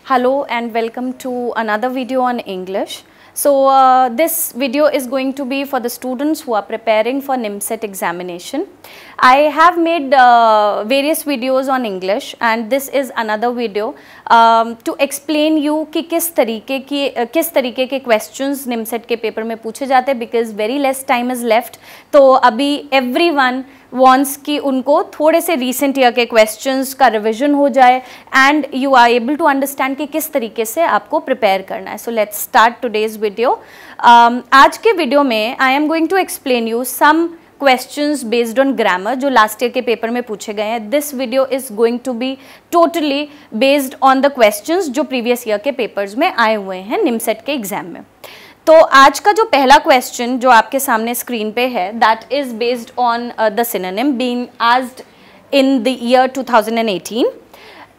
Hello and welcome to another video on English. So this video is going to be for the students who are preparing for NIMCET examination. I have made various videos on English and this is another video to explain you कि किस तरीके के questions NIMCET के paper में पूछे जाते हैं because very less time is left. तो अभी everyone wants कि उनको थोड़े से recent year के questions का revision हो जाए and you are able to understand कि किस तरीके से आपको prepare करना है. So let's start today's video. आज के वीडियो में I am going to explain you some questions based on grammar जो last year के पेपर में पूछे गए हैं. This video is going to be totally based on the questions जो previous year के papers में आए हुए हैं NIMCET के एग्जाम में. तो आज का जो पहला क्वेश्चन जो आपके सामने स्क्रीन पे है that is based on the synonym being asked in the year 2018.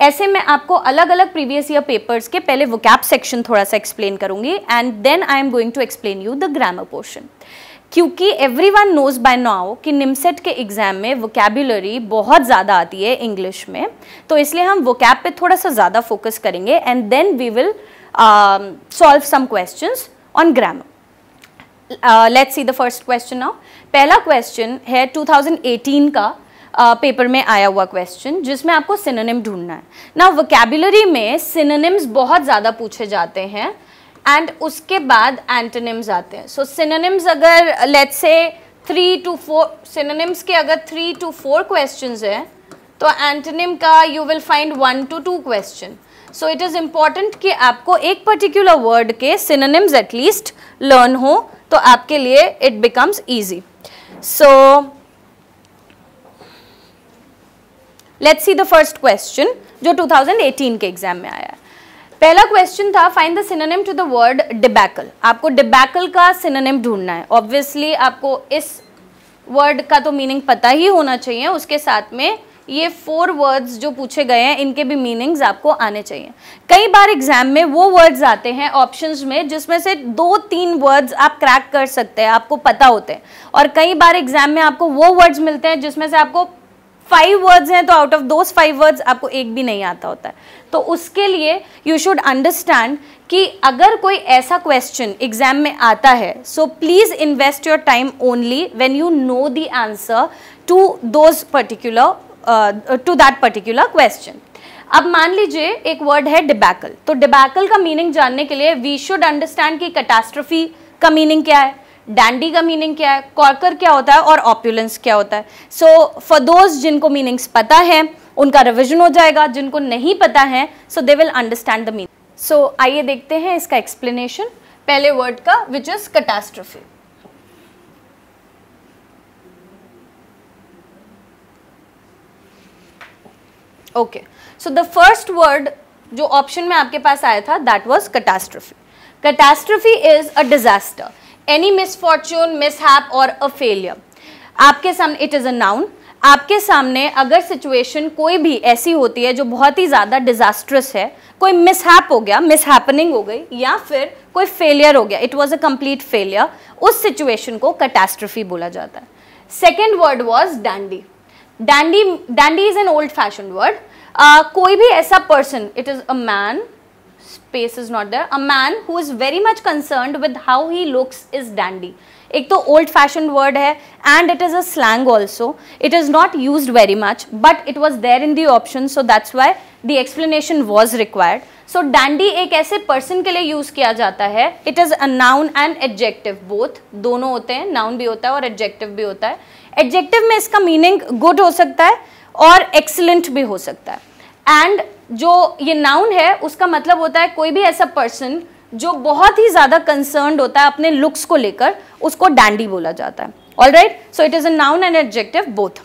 ऐसे में आपको अलग अलग प्रीवियस ईयर पेपर्स के पहले वोकैब सेक्शन थोड़ा सा एक्सप्लेन करूंगी and then I am going to explain you the grammar portion. क्योंकि एवरीवन नोज बाय नाउ कि निमसेट के एग्जाम में वोकैबुलरी बहुत ज़्यादा आती है इंग्लिश में, तो इसलिए हम वोकैब पे थोड़ा सा ज़्यादा फोकस करेंगे and then we will solve some questions on grammar. Let's see the first question now. पहला क्वेश्चन है 2018 का पेपर में आया हुआ क्वेश्चन जिसमें आपको सिनोनिम ढूंढना है. ना वोकैबुलरी में सिनोनिम्स बहुत ज़्यादा पूछे जाते हैं एंड उसके बाद एंटोनिम्स आते हैं. सो सिनोनिम्स अगर लेट्स से 3 to 4 सिनोनिम्स के अगर 3 to 4 क्वेश्चंस हैं तो एंटोनिम का you will find 1 to 2 question. So it is important कि आपको एक पर्टिकुलर वर्ड के सिनोनिम्स एटलीस्ट लर्न हो तो आपके लिए it becomes easy. So let's see the first question जो 2018 के एग्जाम में आया है. पहला क्वेश्चन था find the synonym to the word debacle. आपको डिबैकल का सिनोनिम ढूंढना है. ऑब्वियसली आपको इस वर्ड का तो मीनिंग पता ही होना चाहिए, उसके साथ में ये 4 वर्ड्स जो पूछे गए हैं इनके भी मीनिंग्स आपको आने चाहिए. कई बार एग्जाम में वो वर्ड्स आते हैं ऑप्शंस में जिसमें से 2-3 वर्ड्स आप क्रैक कर सकते हैं, आपको पता होते हैं, और कई बार एग्जाम में आपको वो वर्ड्स मिलते हैं जिसमें से आपको 5 वर्ड्स हैं तो आउट ऑफ दोज 5 वर्ड्स आपको एक भी नहीं आता होता है. तो उसके लिए यू शुड अंडरस्टैंड कि अगर कोई ऐसा क्वेश्चन एग्जाम में आता है so please invest your time only when you know the answer to those particular to that particular question. अब मान लीजिए एक वर्ड है डिबैकल. तो डिबैकल का मीनिंग जानने के लिए वी शुड अंडरस्टैंड कि कैटास्ट्रोफी का मीनिंग क्या है, डैंडी का मीनिंग क्या है, कॉर्कर क्या होता है और ऑप्युलेंस क्या होता है. सो फॉर दोज जिनको मीनिंग्स पता है उनका रिविजन हो जाएगा, जिनको नहीं पता है so they will understand the meaning. So आइए देखते हैं इसका एक्सप्लेनेशन पहले वर्ड का which is catastrophe. Okay, so the first word जो ऑप्शन में आपके पास आया था that was catastrophe. Catastrophe is a disaster, any misfortune, mishap और अ फेलियर. आपके सामने इट इज अ नाउन. आपके सामने अगर सिचुएशन कोई भी ऐसी होती है जो बहुत ही ज़्यादा डिजास्ट्रस है, कोई मिसहैप हो गया, मिसहैपनिंग हो गई, या फिर कोई फेलियर हो गया, it was a complete failure, उस सिचुएशन को कैटास्ट्रोफी बोला जाता है. Second word was dandy. Dandy is an old fashion word. कोई भी ऐसा person, it is a man, space is not there, a man who is very much concerned with how he looks is dandy. एक तो old fashion word है and it is a slang also. It is not used very much but it was there in the option, so that's why the explanation was required. So dandy एक ऐसे person के लिए use किया जाता है. It is a noun and adjective, both, दोनों होते हैं, नाउन भी होता है और एडजेक्टिव भी होता है. एडजेक्टिव में इसका मीनिंग गुड हो सकता है और एक्सीलेंट भी हो सकता है. एंड जो ये नाउन है उसका मतलब होता है कोई भी ऐसा पर्सन जो बहुत ही ज़्यादा कंसर्न्ड होता है अपने लुक्स को लेकर, उसको डैंडी बोला जाता है. Alright, so it is a noun and adjective both.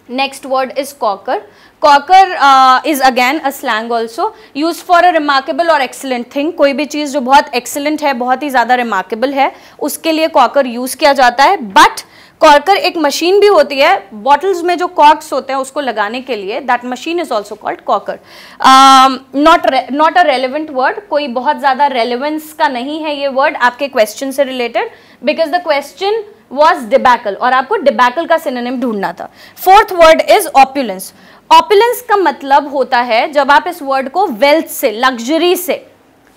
Next word is cocker. Cocker is again a slang also, use for a remarkable और एक्सीलेंट थिंग. कोई भी चीज़ जो बहुत एक्सीलेंट है, बहुत ही ज़्यादा रिमार्केबल है, उसके लिए कॉकर यूज किया जाता है. बट कॉर्कर एक मशीन भी होती है, बॉटल्स में जो कॉर्क्स होते हैं उसको लगाने के लिए, that machine is also called cocker. Not a relevant word, कोई बहुत ज़्यादा रेलिवेंस का नहीं है ये वर्ड आपके क्वेश्चन से related, because the question was debacle और आपको डिबैकल का सिनोनिम ढूंढना था. Fourth word is opulence. Opulence का मतलब होता है जब आप इस वर्ड को वेल्थ से, लग्जरी से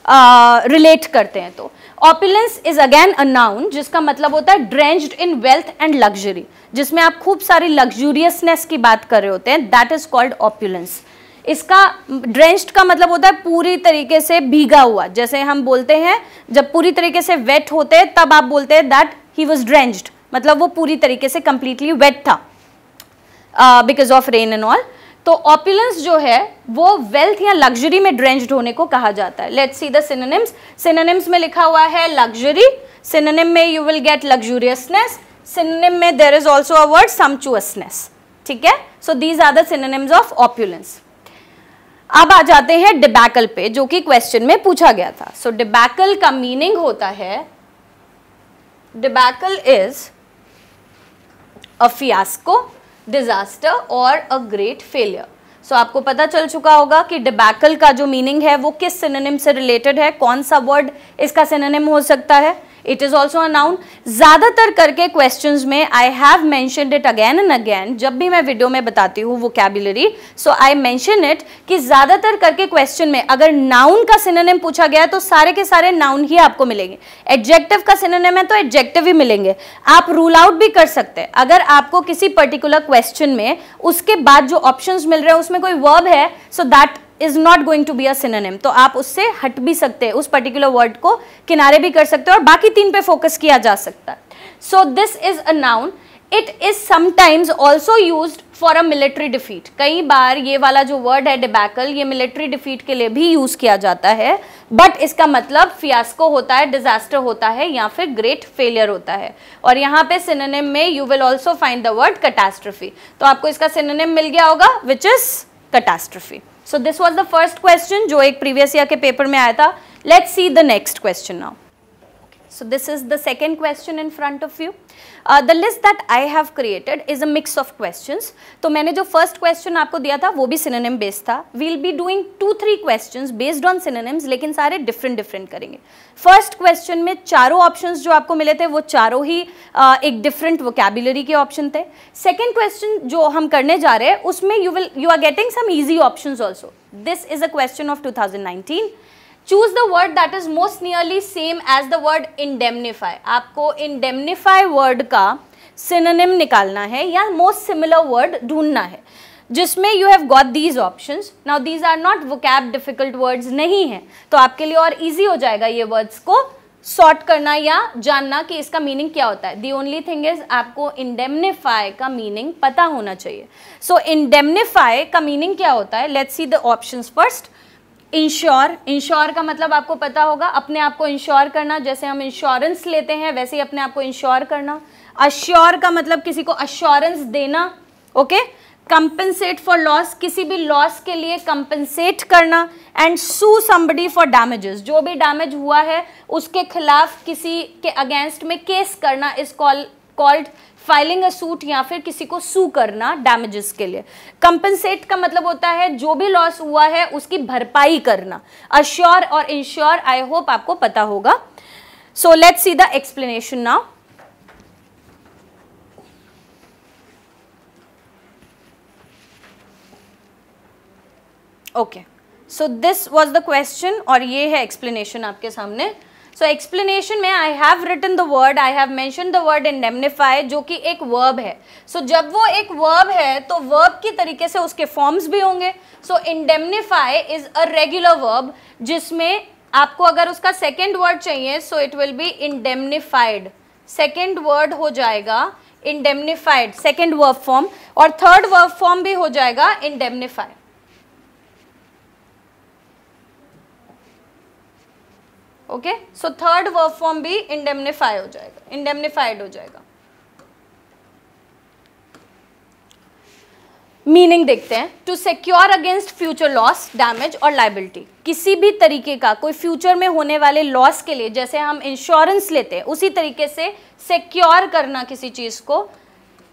रिलेट करते हैं तो opulence is again a noun जिसका मतलब होता है drenched in wealth and luxury, जिसमें आप खूब सारी लग्जूरियसनेस की बात कर रहे होते हैं, दैट इज कॉल्ड ऑपुलेंस। इसका ड्रेंच्ड का मतलब होता है पूरी तरीके से भीगा हुआ, जैसे हम बोलते हैं जब पूरी तरीके से वेट होते हैं तब आप बोलते हैं दैट ही वॉज ड्रेंच्ड, मतलब वो पूरी तरीके से कंप्लीटली वेट था because of rain and all. तो ऑपुलेंस जो है वो वेल्थ या लग्जरी में ड्रेंच्ड होने को कहा जाता है। Let's see the synonyms. Synonyms में लिखा हुआ है लग्जरी, सिनोनिम में you will get luxuriousness, synonym में there is also a word sumptuousness, ठीक है। So these are the synonyms of opulence. अब आ जाते हैं डिबैकल पे, जो कि क्वेश्चन में पूछा गया था। सो डिबैकल का मीनिंग होता है, debacle is a fiasco, disaster और अ ग्रेट फेलियर। सो आपको पता चल चुका होगा कि डिबैकल का जो मीनिंग है वो किस सिनोनिम से रिलेटेड है, कौन सा वर्ड इसका सिनोनिम हो सकता है। It is also a noun. ज्यादातर करके क्वेश्चंस में I have mentioned it again and again, जब भी मैं वीडियो में बताती हूँ vocabulary, so I mention it कि ज्यादातर करके क्वेश्चन में अगर नाउन का सिनोनिम पूछा गया है तो सारे के सारे नाउन ही आपको मिलेंगे। एडजेक्टिव का सिनोनिम है तो एडजेक्टिव ही मिलेंगे। आप रूल आउट भी कर सकते हैं, अगर आपको किसी पर्टिकुलर क्वेश्चन में उसके बाद जो ऑप्शंस मिल रहे हैं उसमें कोई वर्ब है, so that is not going to be a synonym, तो आप उससे हट भी सकते हैं, उस पर्टिकुलर वर्ड को किनारे भी कर सकते हैं और बाकी तीन पे फोकस किया जा सकता है। So this is a noun, it is sometimes also used for a military defeat. कई बार ये वाला जो वर्ड है डिबैकल, ये मिलिट्री डिफीट के लिए भी यूज किया जाता है, बट इसका मतलब फियास्को होता है, डिजास्टर होता है या फिर ग्रेट फेलियर होता है। और यहाँ पे सिनोनिम में you will also find the word catastrophe, तो आपको इसका सिनोनिम मिल गया होगा which is catastrophe. So this was the first question जो एक previous year के पेपर में आया था। Let's see the next question now. So this is the second question in front of you. The list that I have created is a mix of questions. तो मैंने जो first question आपको दिया था वो भी synonym based था। We'll be doing 2-3 questions based on synonyms, लेकिन सारे different करेंगे। First question में चारों options जो आपको मिले थे वो चारों ही एक different vocabulary के option थे। Second question जो हम करने जा रहे हैं उसमें you are getting some easy options also. This is a question of 2019. Choose the word that is most nearly same as the word indemnify. आपको indemnify word का synonym निकालना है या most similar word ढूंढना है, जिसमें you have got these options. Now these are not vocab difficult words नहीं है, तो आपके लिए और easy हो जाएगा ये words को sort करना या जानना कि इसका meaning क्या होता है। The only thing is आपको indemnify का meaning पता होना चाहिए। So indemnify का meaning क्या होता है? Let's see the options first. Ensure, ensure का मतलब आपको पता होगा, अपने आप को इंश्योर करना, जैसे हम इंश्योरेंस लेते हैं वैसे ही अपने आप को इंश्योर करना। अश्योर का मतलब किसी को अश्योरेंस देना, ओके। कंपनसेट फॉर लॉस, किसी भी लॉस के लिए कंपनसेट करना। And sue somebody for damages, जो भी डैमेज हुआ है उसके खिलाफ किसी के अगेंस्ट में केस करना is called filing a suit, या फिर किसी को सू करना डैमेजेस के लिए। कंपनसेट का मतलब होता है जो भी लॉस हुआ है उसकी भरपाई करना। अश्योर और इंश्योर आई होप आपको पता होगा। So let's see the explanation now. Okay, so this was the question और ये है एक्सप्लेनेशन आपके सामने। सो एक्सप्लेनेशन में I have written the word, I have mention the word indemnify, जो कि एक वर्ब है। सो जब वो एक वर्ब है तो वर्ब की तरीके से उसके फॉर्म्स भी होंगे। So indemnify is a regular verb, जिसमें आपको अगर उसका सेकेंड वर्ड चाहिए so it will be indemnified, second word हो जाएगा इंडेमनिफाइड, सेकेंड वर्ब फॉर्म, और थर्ड वर्ब फॉर्म भी हो जाएगा indemnify. Okay, so third verb form भी इंडेमनिफाई हो जाएगा, इंडेमनिफाइड हो जाएगा। मीनिंग देखते हैं। To secure against future loss, damage और लाइबिलिटी, किसी भी तरीके का कोई फ्यूचर में होने वाले लॉस के लिए जैसे हम इंश्योरेंस लेते हैं उसी तरीके से सिक्योर करना किसी चीज को,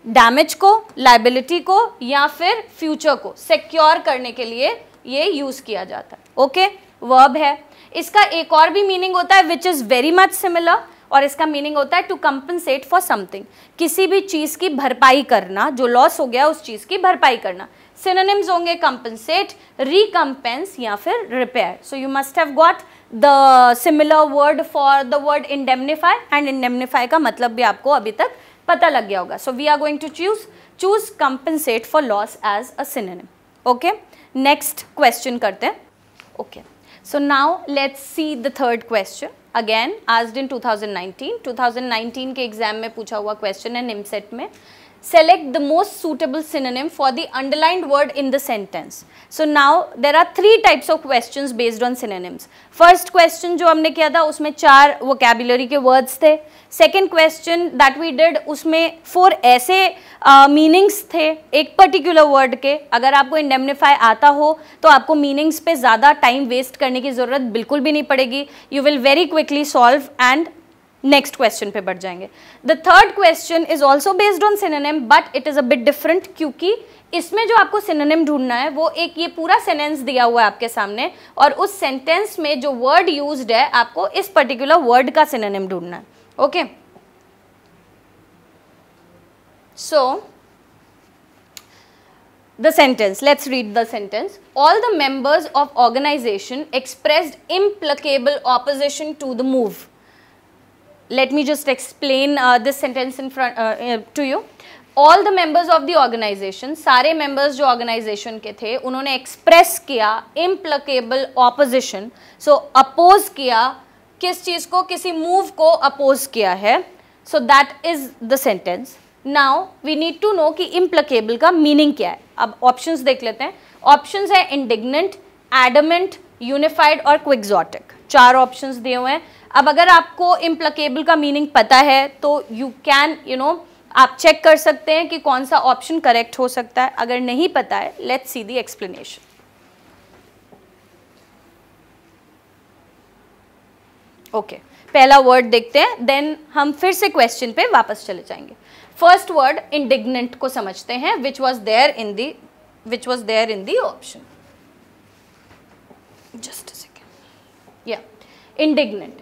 डैमेज को, लाइबिलिटी को या फिर फ्यूचर को सिक्योर करने के लिए ये यूज किया जाता है। ओके, वर्ब है। इसका एक और भी मीनिंग होता है which is very much similar, और इसका मीनिंग होता है टू कंपनसेट फॉर समथिंग, किसी भी चीज की भरपाई करना, जो लॉस हो गया उस चीज की भरपाई करना। सिनोनिम्स होंगे कंपनसेट, रिकम्पेंस या फिर repair. So you must have got the similar word for the word indemnify, and indemnify का मतलब भी आपको अभी तक पता लग गया होगा. So we are going to choose compensate for loss as a synonym. Okay, next question करते हैं. Okay, so now let's see the third question. Again asked in 2019 के एग्जाम में पूछा हुआ क्वेश्चन है निमसेट में. Select the most suitable synonym for the underlined word in the sentence. So now there are three types of questions based on synonyms. First question जो हमने किया था उसमें 4 vocabulary के words थे. Second question that we did उसमें 4 ऐसे meanings थे एक particular word के. अगर आपको indemnify आता हो तो आपको meanings पे ज़्यादा time waste करने की ज़रूरत बिल्कुल भी नहीं पड़ेगी. You will very quickly solve and next question पे बढ़ जाएंगे. The third question is also based on synonym but it is a bit different, क्योंकि इसमें जो आपको सिनोनिम ढूंढना है वो एक ये पूरा सेंटेंस दिया हुआ है आपके सामने, और उस सेंटेंस में जो वर्ड यूज्ड है आपको इस पर्टिकुलर वर्ड का सिनोनिम ढूंढना है. Okay, so the sentence, let's read the sentence. All the members of organization expressed implacable opposition to the move. Let me just explain this sentence in front to you. All the members of the organization, सारे members जो organization के थे उन्होंने express किया implacable opposition. So oppose किया किस चीज़ को, किसी move को oppose किया है. So that is the sentence. Now we need to know कि implacable का meaning क्या है. अब options देख लेते हैं. Options है indignant, adamant, unified और quixotic. 4 options दिए हुए हैं. अब अगर आपको इम्प्लकेबल का मीनिंग पता है तो यू कैन आप चेक कर सकते हैं कि कौन सा ऑप्शन करेक्ट हो सकता है. अगर नहीं पता है, let's see the explanation. Okay, पहला वर्ड देखते हैं, देन हम फिर से क्वेश्चन पे वापस चले जाएंगे. फर्स्ट वर्ड इंडिग्नेंट को समझते हैं, which was there in the option. Just a second. या indignant,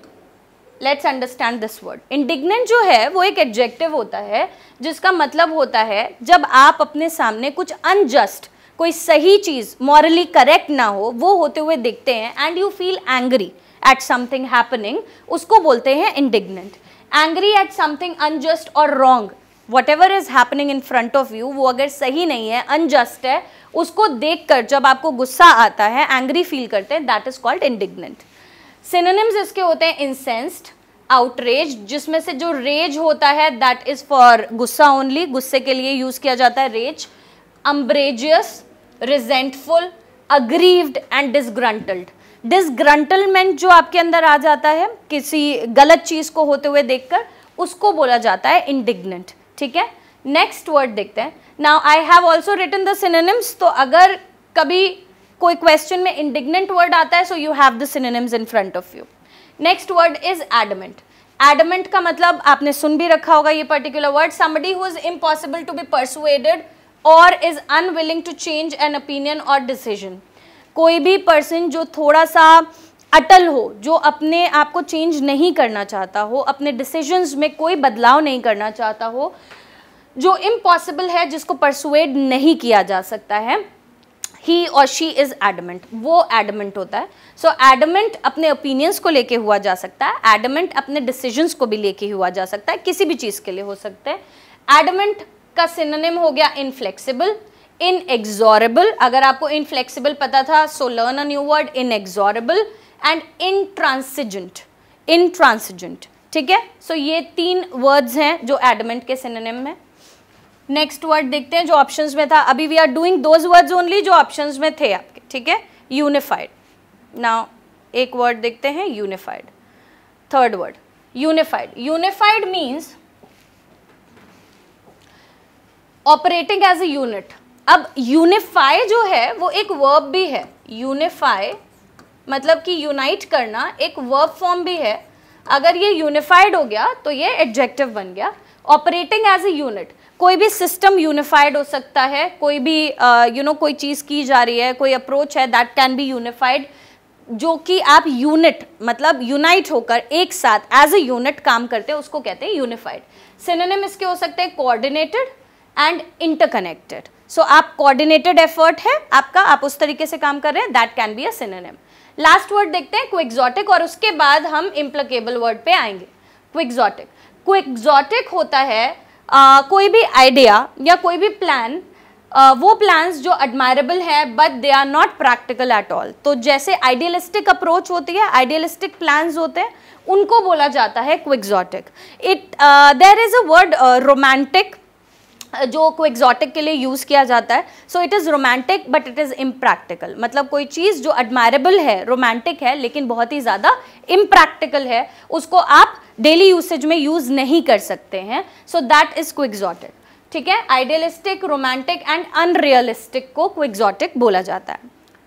let's understand this word. Indignant जो है वो एक एडजेक्टिव होता है जिसका मतलब होता है जब आप अपने सामने कुछ अनजस्ट, कोई सही चीज मॉरली करेक्ट ना हो वो होते हुए देखते हैं and you feel angry at something happening, उसको बोलते हैं indignant. Angry at something unjust और wrong, whatever is happening in front of you, वो अगर सही नहीं है, अनजस्ट है, उसको देखकर जब आपको गुस्सा आता है, एंग्री फील करते हैं, that is called indignant. Synonyms इसके होते हैं इंसेंस्ड, आउटरेज, जिसमें से जो रेज होता है दैट इज फॉर गुस्सा ओनली, गुस्से के लिए यूज किया जाता है rage. Umbrageous, resentful, aggrieved and disgruntled. Disgruntlement जो आपके अंदर आ जाता है किसी गलत चीज को होते हुए देखकर, उसको बोला जाता है इंडिग्नेंट. ठीक है, नेक्स्ट वर्ड देखते हैं. Now I have also written the synonyms, तो अगर कभी कोई क्वेश्चन में इंडिग्नेंट वर्ड आता है so you have the synonyms in front of you. Next word is adamant. Adamant का मतलब आपने सुन भी रखा होगा ये particular word, somebody who is impossible to be persuaded और is unwilling to change an opinion और डिसीजन. कोई भी पर्सन जो थोड़ा सा अटल हो, जो अपने आप को चेंज नहीं करना चाहता हो, अपने डिसीजंस में कोई बदलाव नहीं करना चाहता हो, जो इम्पॉसिबल है, जिसको परसुएड नहीं किया जा सकता है, he or she is adamant, वो adamant होता है. So adamant अपने opinions को लेके हुआ जा सकता है, adamant अपने decisions को भी लेके हुआ जा सकता है, किसी भी चीज़ के लिए हो सकता है. adamant का synonym हो गया inflexible, inexorable, अगर आपको inflexible पता था so learn a new word, inexorable, and intransigent. ठीक है, so ये 3 words हैं जो adamant के synonym में. नेक्स्ट वर्ड देखते हैं जो ऑप्शंस में था. अभी we are doing those words only जो ऑप्शंस में थे आपके. ठीक है, यूनिफाइड. नाउ एक वर्ड देखते हैं unified. Third word unified. Unified means operating as a unit. अब यूनिफाई जो है वो एक वर्ब भी है. यूनिफाई मतलब कि यूनाइट करना एक वर्ब फॉर्म भी है. अगर ये यूनिफाइड हो गया तो ये एडजेक्टिव बन गया. ऑपरेटिंग एज ए यूनिट, कोई भी सिस्टम यूनिफाइड हो सकता है, कोई भी कोई चीज़ की जा रही है, कोई अप्रोच है, दैट कैन बी यूनिफाइड, जो कि आप यूनिट मतलब यूनाइट होकर एक साथ एज ए यूनिट काम करते हैं, उसको कहते हैं यूनिफाइड. सिनोनिम इसके हो सकते हैं कोऑर्डिनेटेड एंड इंटरकनेक्टेड. सो आप कोऑर्डिनेटेड एफर्ट है आपका, आप उस तरीके से काम कर रहे हैं, that can be a synonym. Last word देखते हैं क्विक्सोटिक, और उसके बाद हम इम्प्लिकेबल वर्ड पे आएंगे। क्विक्सोटिक, क्विक्सोटिक होता है कोई भी आइडिया या कोई भी प्लान, वो प्लान्स जो एडमायरेबल है but they are not practical at all. तो जैसे आइडियलिस्टिक अप्रोच होती है, आइडियलिस्टिक प्लान्स होते हैं, उनको बोला जाता है quixotic. There is a word romantic जो क्विक्सोटिक के लिए यूज़ किया जाता है। So it is romantic but it is impractical, मतलब कोई चीज़ जो एडमायरेबल है, रोमांटिक है, लेकिन बहुत ही ज़्यादा इम्प्रैक्टिकल है, उसको आप डेली यूसेज में यूज़ नहीं कर सकते हैं। So that is quixotic. ठीक है, आइडियलिस्टिक, रोमांटिक एंड अनरियलिस्टिक को क्विक्सोटिक बोला जाता है।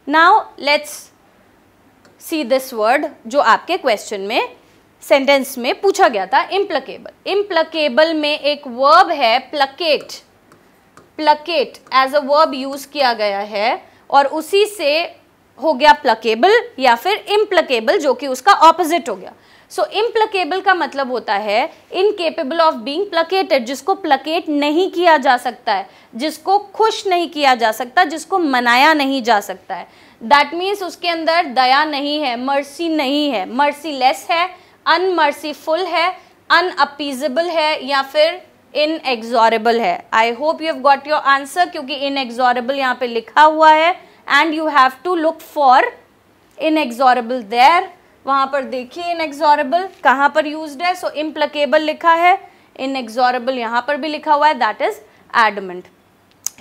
Now let's see this word जो आपके क्वेश्चन में, सेंटेंस में पूछा गया था, इम्प्लिकेबल। इम्प्लिकेबल में एक वर्ब है placate, placate as a verb use किया गया है, और उसी से हो गया प्लकेबल या फिर इम्प्लिकेबल जो कि उसका ऑपोजिट हो गया। सो इम्प्लिकेबल का मतलब होता है इनकेपेबल ऑफ बीइंग प्लकेटेड, जिसको प्लकेट नहीं किया जा सकता है, जिसको खुश नहीं किया जा सकता, जिसको मनाया नहीं जा सकता है। दैट मीन्स उसके अंदर दया नहीं है, मर्सी नहीं है, मर्सीलेस है, अनमर्सीफुल है, अनअपीजेबल है, या फिर इनएग्जॉरेबल है। I hope you have got your answer, क्योंकि इनएग्जॉरेबल यहाँ पे लिखा हुआ है and you have to look for inexorable there. वहां पर देखिए इनएग्जॉरेबल कहाँ पर यूज्ड है। सो इम्प्लिकेबल लिखा है, इनएग्जॉरेबल यहाँ पर भी लिखा हुआ है, that is adamant.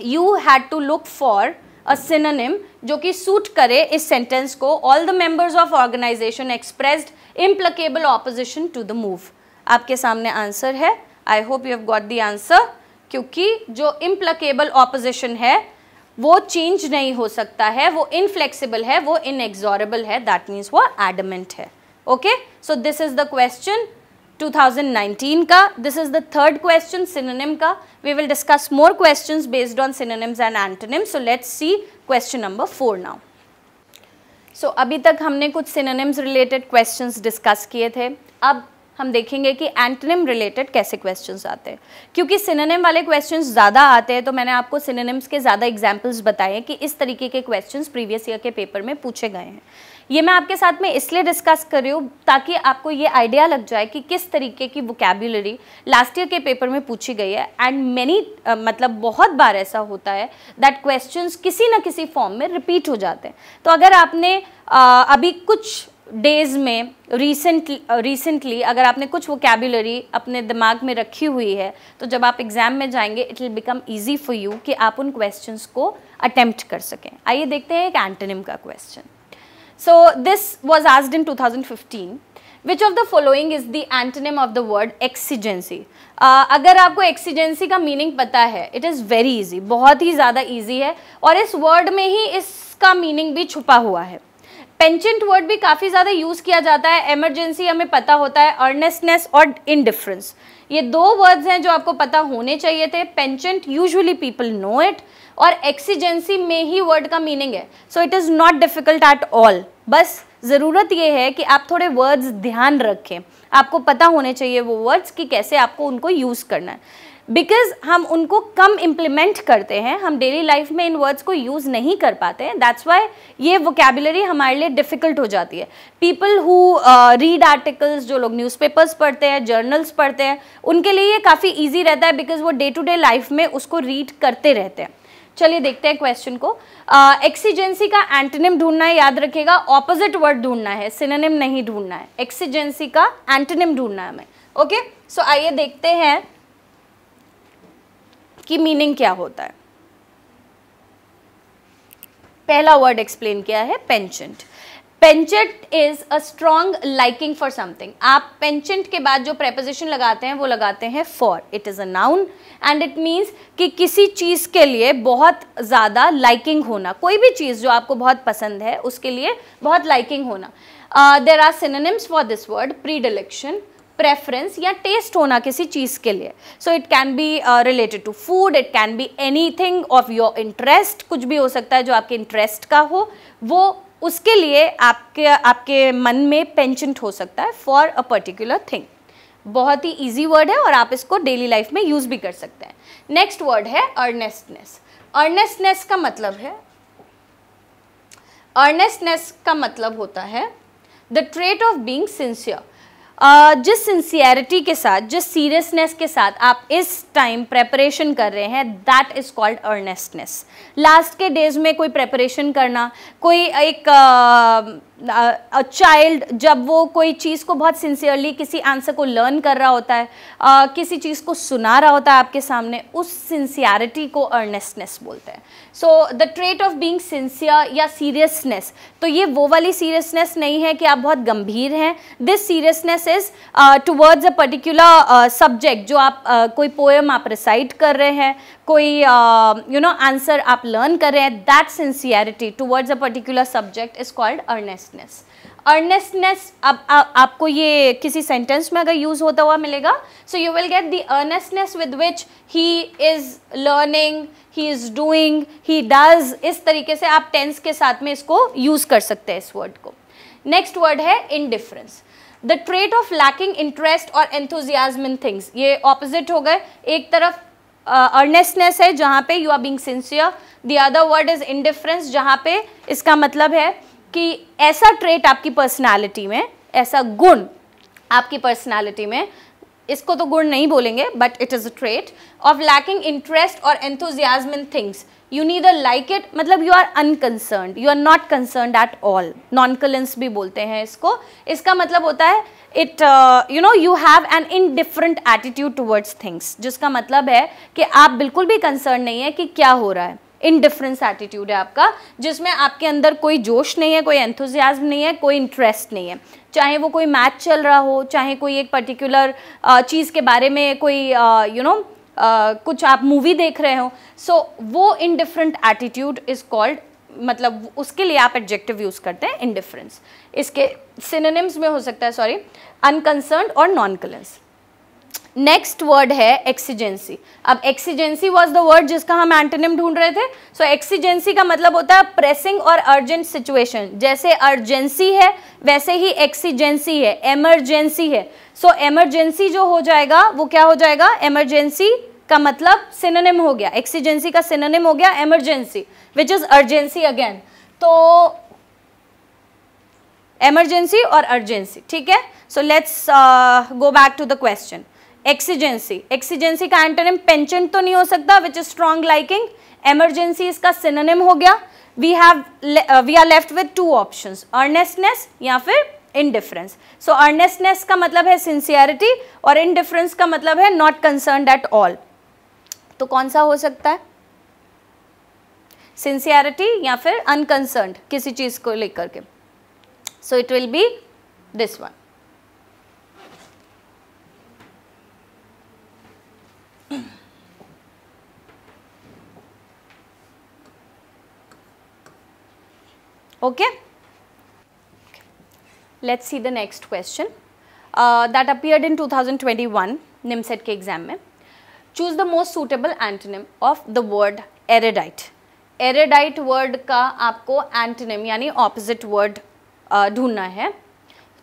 You had to look for a synonym जो कि सूट करे इस सेंटेंस को। All the members of organisation expressed implacable opposition to the move. आपके सामने आंसर है, I hope you have got the answer, क्योंकि जो इम्प्लिकेबल ऑपोजिशन है वो चेंज नहीं हो सकता है, वो इनफ्लेक्सिबल है, वो इनएग्जॉरेबल है, दैट मीन्स वो एडमेंट है। Okay, so this is the question 2019 का। This is the third question synonym का। We will discuss more questions based on synonyms and antonyms. So let's see question number 4 now. So अभी तक हमने कुछ synonyms related questions discuss किए थे। अब हम देखेंगे कि एंटोनिम रिलेटेड कैसे क्वेश्चंस आते हैं। क्योंकि सिनोनिम वाले क्वेश्चंस ज़्यादा आते हैं, तो मैंने आपको सिनोनिम्स के ज़्यादा एग्जांपल्स बताए कि इस तरीके के क्वेश्चंस प्रीवियस ईयर के पेपर में पूछे गए हैं। ये मैं आपके साथ में इसलिए डिस्कस कर रही हूँ ताकि आपको ये आइडिया लग जाए कि किस तरीके की वोकैब्युलरी लास्ट ईयर के पेपर में पूछी गई है। एंड मैनी मतलब बहुत बार ऐसा होता है दैट क्वेश्चंस किसी न किसी फॉर्म में रिपीट हो जाते हैं। तो अगर आपने अभी कुछ डेज में रिसेंटली अगर आपने कुछ वोकैब्युलरी अपने दिमाग में रखी हुई है, तो जब आप एग्जाम में जाएंगे it will become easy for you कि आप उन क्वेश्चंस को अटेम्प्ट कर सकें। आइए देखते हैं एक एंटोनिम का question. So this was asked in 2015, which of the following is the antonym of the word exigency. अगर आपको एक्सीजेंसी का मीनिंग पता है, इट इज़ वेरी ईजी, बहुत ही ज़्यादा ईजी है, और इस वर्ड में ही इसका मीनिंग भी छुपा हुआ है। पेंचेंट वर्ड भी काफ़ी ज़्यादा यूज़ किया जाता है। इमरजेंसी हमें पता होता है, अर्नेस्टनेस और इनडिफरेंस, ये दो वर्ड्स हैं जो आपको पता होने चाहिए थे। पेंचेंट यूजुअली पीपल नो इट, और एक्सीजेंसी में ही वर्ड का मीनिंग है। So it is not difficult at all. बस ज़रूरत ये है कि आप थोड़े वर्ड्स ध्यान रखें, आपको पता होने चाहिए वो वर्ड्स कि कैसे आपको उनको यूज़ करना है। बिकॉज हम उनको कम इम्प्लीमेंट करते हैं, हम डेली लाइफ में इन वर्ड्स को यूज़ नहीं कर पाते हैं। दैट्स वाई ये वोकैबुलरी हमारे लिए डिफ़िकल्ट हो जाती है। पीपल हु रीड आर्टिकल्स, जो लोग न्यूज़पेपर्स पढ़ते हैं, जर्नल्स पढ़ते हैं, उनके लिए ये काफ़ी ईजी रहता है बिकॉज वो डे टू डे लाइफ में उसको रीड करते रहते हैं। चलिए देखते हैं क्वेश्चन को। एक्सीजेंसी का एंटोनिम ढूंढना है, याद रखिएगा, ऑपोजिट वर्ड ढूंढना है, सिनोनिम नहीं ढूंढना है। एक्सीजेंसी का एंटोनिम ढूंढना है हमें। ओके, सो आइए देखते हैं की मीनिंग क्या होता है। पहला वर्ड एक्सप्लेन किया है penchant. Penchant is a strong liking for something. आप पेंचेंट के बाद जो प्रेपोजिशन लगाते हैं वो लगाते हैं for. It is a noun and it means कि किसी चीज के लिए बहुत ज्यादा लाइकिंग होना, कोई भी चीज जो आपको बहुत पसंद है उसके लिए बहुत लाइकिंग होना। There are synonyms for this word, predilection, preference या टेस्ट होना किसी चीज़ के लिए। So it can be related to food, it can be anything of your interest, कुछ भी हो सकता है जो आपके इंटरेस्ट का हो, वो उसके लिए आपके मन में पेंचेंट हो सकता है फॉर अ पर्टिकुलर थिंग। बहुत ही ईजी वर्ड है और आप इसको डेली लाइफ में यूज़ भी कर सकते हैं। नेक्स्ट वर्ड है अर्नेस्टनेस। अर्नेस्टनेस का मतलब है, अर्नेस्टनेस का मतलब होता है the trait of being sincere. जिस सिंसियरिटी के साथ, जिस सीरियसनेस के साथ आप इस टाइम प्रेपरेशन कर रहे हैं, दैट इज कॉल्ड अर्नेस्टनेस। लास्ट के डेज में कोई प्रेपरेशन करना, कोई एक चाइल्ड जब वो कोई चीज़ को बहुत सिंसियरली किसी आंसर को लर्न कर रहा होता है, किसी चीज़ को सुना रहा होता है आपके सामने, उस सिंसियरिटी को अर्नेस्टनेस बोलते हैं। So the trait of being sincere या सीरियसनेस, तो ये वो वाली सीरियसनेस नहीं है कि आप बहुत गंभीर हैं। This seriousness is towards a particular subject, जो आप कोई पोएम आप रिसाइट कर रहे हैं, कोई आंसर आप लर्न कर रहे हैं, that sincerity towards a particular subject is called earnestness. Earnestness अब आपको ये किसी सेंटेंस में अगर यूज होता हुआ मिलेगा, so you will get the earnestness with which he is learning, he is doing, he does, इस तरीके से आप टेंस के साथ में इसको यूज कर सकते हैं इस वर्ड को। नेक्स्ट वर्ड है indifference, the trait of lacking interest और एंथुजियाज्म इन थिंग्स। ये ऑपोजिट हो गए, एक तरफ अर्नेस्टनेस है जहाँ पे you are being sincere, the other word is indifference जहाँ पे इसका मतलब है कि ऐसा ट्रेट आपकी पर्सनालिटी में, ऐसा गुण आपकी पर्सनालिटी में, इसको तो गुण नहीं बोलेंगे but it is a trait of lacking interest और enthusiasm in things. You neither like it, मतलब you are unconcerned, you are not concerned at all, nonchalance भी बोलते हैं इसको। इसका मतलब होता है it you have an indifferent attitude towards things, जिसका मतलब है कि आप बिल्कुल भी कंसर्न नहीं है कि क्या हो रहा है। इनडिफरेंस एटीट्यूड है आपका, जिसमें आपके अंदर कोई जोश नहीं है, कोई एंथुजियाज्म नहीं है, कोई इंटरेस्ट नहीं है। चाहे वो कोई मैच चल रहा हो, चाहे कोई एक पर्टिकुलर चीज़ के बारे में कोई कुछ आप मूवी देख रहे हो, सो वो इनडिफरेंट एटीट्यूड इज कॉल्ड, मतलब उसके लिए आप एडजेक्टिव यूज करते हैं इनडिफरेंस। इसके सिनोनिम्स में हो सकता है, सॉरी, अनकंसर्न्ड और नॉनकलेंस। नेक्स्ट वर्ड है एक्सीजेंसी। अब एक्सीजेंसी वाज द वर्ड जिसका हम एंटोनिम ढूंढ रहे थे। सो एक्सीजेंसी का मतलब होता है प्रेसिंग और अर्जेंट सिचुएशन। जैसे अर्जेंसी है वैसे ही एक्सीजेंसी है, एमरजेंसी है। सो एमरजेंसी जो हो जाएगा वो क्या हो जाएगा, एमरजेंसी का मतलब सिनोनिम हो गया, एक्सीजेंसी का सिनोनिम हो गया emergency, which is urgency again. तो एमरजेंसी और अर्जेंसी, ठीक है। So let's go back to the question. Exigency, exigency का एंटोनिम पेंचेंट तो नहीं हो सकता, which is strong liking. Emergency इसका सिनोनिम हो गया। We are left with two options, earnestness या फिर इनडिफरेंस। सो अर्नेस्टनेस का मतलब है सिंसियरिटी और इनडिफरेंस का मतलब है नॉट कंसर्न्ड एट ऑल। तो कौन सा हो सकता है, सिंसियरिटी या फिर अनकंसर्न्ड किसी चीज को लेकर के? सो it will B this one. Okay, let's see the next question that appeared in 2021 NIMSET के एग्जाम में। Choose the most suitable antonym of the word erudite। erudite word का आपको antonym यानी opposite word ढूंढना है।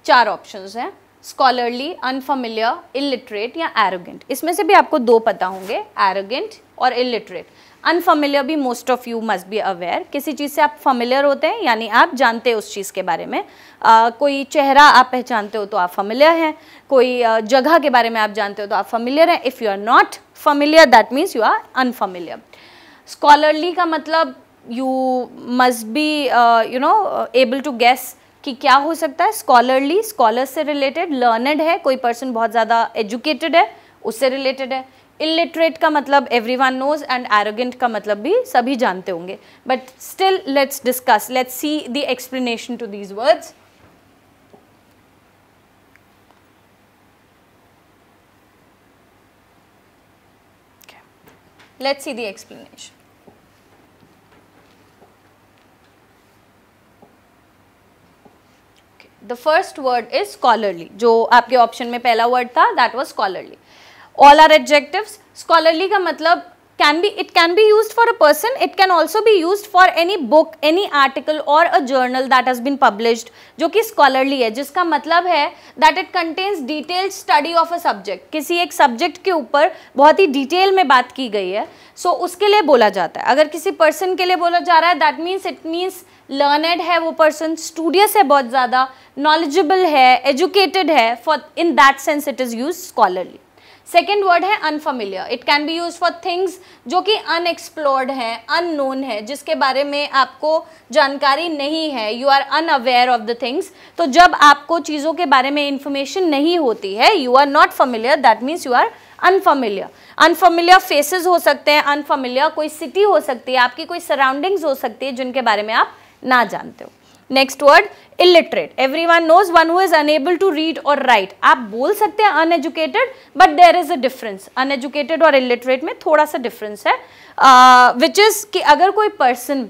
4 ऑप्शंस हैं, scholarly, unfamiliar, illiterate या arrogant। इसमें से भी आपको 2 पता होंगे, arrogant और illiterate। अनफेमिलियर भी most of you must be aware. किसी चीज़ से आप फेमिलियर होते हैं यानी आप जानते हैं उस चीज़ के बारे में। कोई चेहरा आप पहचानते हो तो आप फेमिलियर हैं, कोई जगह के बारे में आप जानते हो तो आप फेमिलियर हैं। If you are not familiar that means you are unfamiliar. Scholarly का मतलब you must be able to guess कि क्या हो सकता है। स्कॉलरली, स्कॉलर से रिलेटेड, लर्नड है, कोई पर्सन बहुत ज़्यादा एजुकेटेड है उससे रिलेटेड है। इलिटरेट का मतलब एवरीवन नोज एंड एरोगेंट का मतलब भी सभी जानते होंगे। But still let's discuss, let's see the explanation to these words. Let's see the explanation. The first word is scholarly, जो आपके ऑप्शन में पहला वर्ड था that was scholarly. All are adjectives. Scholarly का मतलब it can be used for a person, it can also be used for any book, any article or a journal that has been published, जो कि scholarly है, जिसका मतलब है that it contains detailed study of a subject, किसी एक subject के ऊपर बहुत ही detail में बात की गई है, so उसके लिए बोला जाता है. अगर किसी person के लिए बोला जा रहा है, that means it means learned है वो person, studious है बहुत ज़्यादा, knowledgeable है, educated है, for in that sense it is used scholarly. Second word है unfamiliar. It can be use for things जो कि अनएक्सप्लोर्ड है, अननोन है, जिसके बारे में आपको जानकारी नहीं है, you are unaware of the things. तो जब आपको चीज़ों के बारे में इंफॉर्मेशन नहीं होती है, you are not familiar, that means you are unfamiliar. Unfamiliar faces हो सकते हैं, अनफेमिलियर कोई सिटी हो सकती है, आपकी कोई सराउंडिंग्स हो सकती है जिनके बारे में आप ना जानते हो. Next word illiterate. Everyone knows one who is unable to read or write. आप बोल सकते हैं uneducated, but there is a difference. Uneducated और illiterate में थोड़ा सा difference है, which is कि अगर कोई person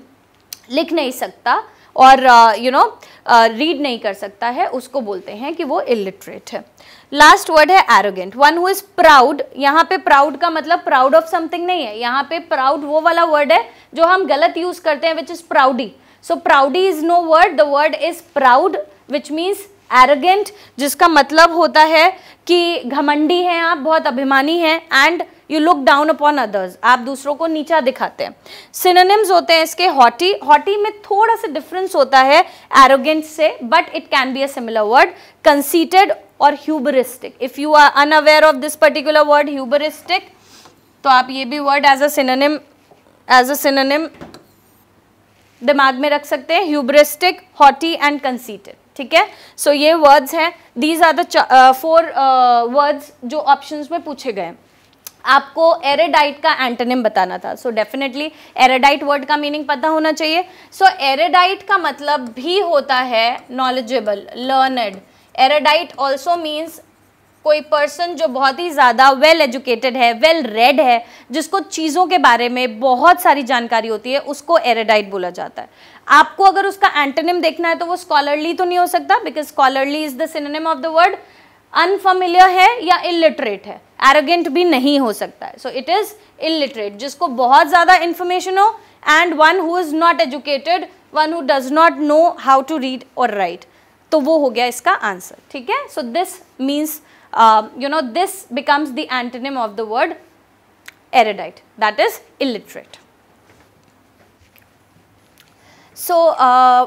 लिख नहीं सकता और read नहीं कर सकता है, उसको बोलते हैं कि वो illiterate है. लास्ट वर्ड है arrogant. One who is proud. यहाँ पे proud का मतलब proud of something नहीं है, यहाँ पे proud वो वाला word है जो हम गलत यूज करते हैं, which is proudy. So proudy is no word, the word is proud, which means arrogant, जिसका मतलब होता है कि घमंडी हैं आप, बहुत अभिमानी हैं, and you look down upon others, आप दूसरों को नीचा दिखाते हैं. Synonyms होते हैं इसके haughty. Haughty में थोड़ा सा difference होता है arrogant से, but it can be a similar word. Conceited और hubristic. If you are unaware of this particular word hubristic, तो आप ये भी word as a synonym दिमाग में रख सकते हैं, ह्यूब्रिस्टिक, हॉटी एंड कंसीटेड. ठीक है, सो ये वर्ड्स हैं. दीज आर द 4 वर्ड्स जो ऑप्शंस में पूछे गए. आपको एरेडाइट का एंटोनिम बताना था, सो डेफिनेटली एरेडाइट वर्ड का मीनिंग पता होना चाहिए. सो एरेडाइट का मतलब भी होता है नॉलेजेबल, लर्नड. एरेडाइट ऑल्सो मीन्स कोई पर्सन जो बहुत ही ज़्यादा वेल एजुकेटेड है, वेल रेड है, जिसको चीज़ों के बारे में बहुत सारी जानकारी होती है, उसको एरेडाइट बोला जाता है. आपको अगर उसका एंटोनिम देखना है तो वो स्कॉलरली तो नहीं हो सकता, because scholarly is the synonym of the word. Unfamiliar है या इलिटरेट है, एरोगेंट भी नहीं हो सकता है. सो इट इज इलिटरेट, जिसको बहुत ज़्यादा इंफॉर्मेशन हो, and one who is not educated, one who does not know how to read or write. तो वो हो गया इसका आंसर. ठीक है, so this means this becomes the antonym of the word erudite, that is illiterate. So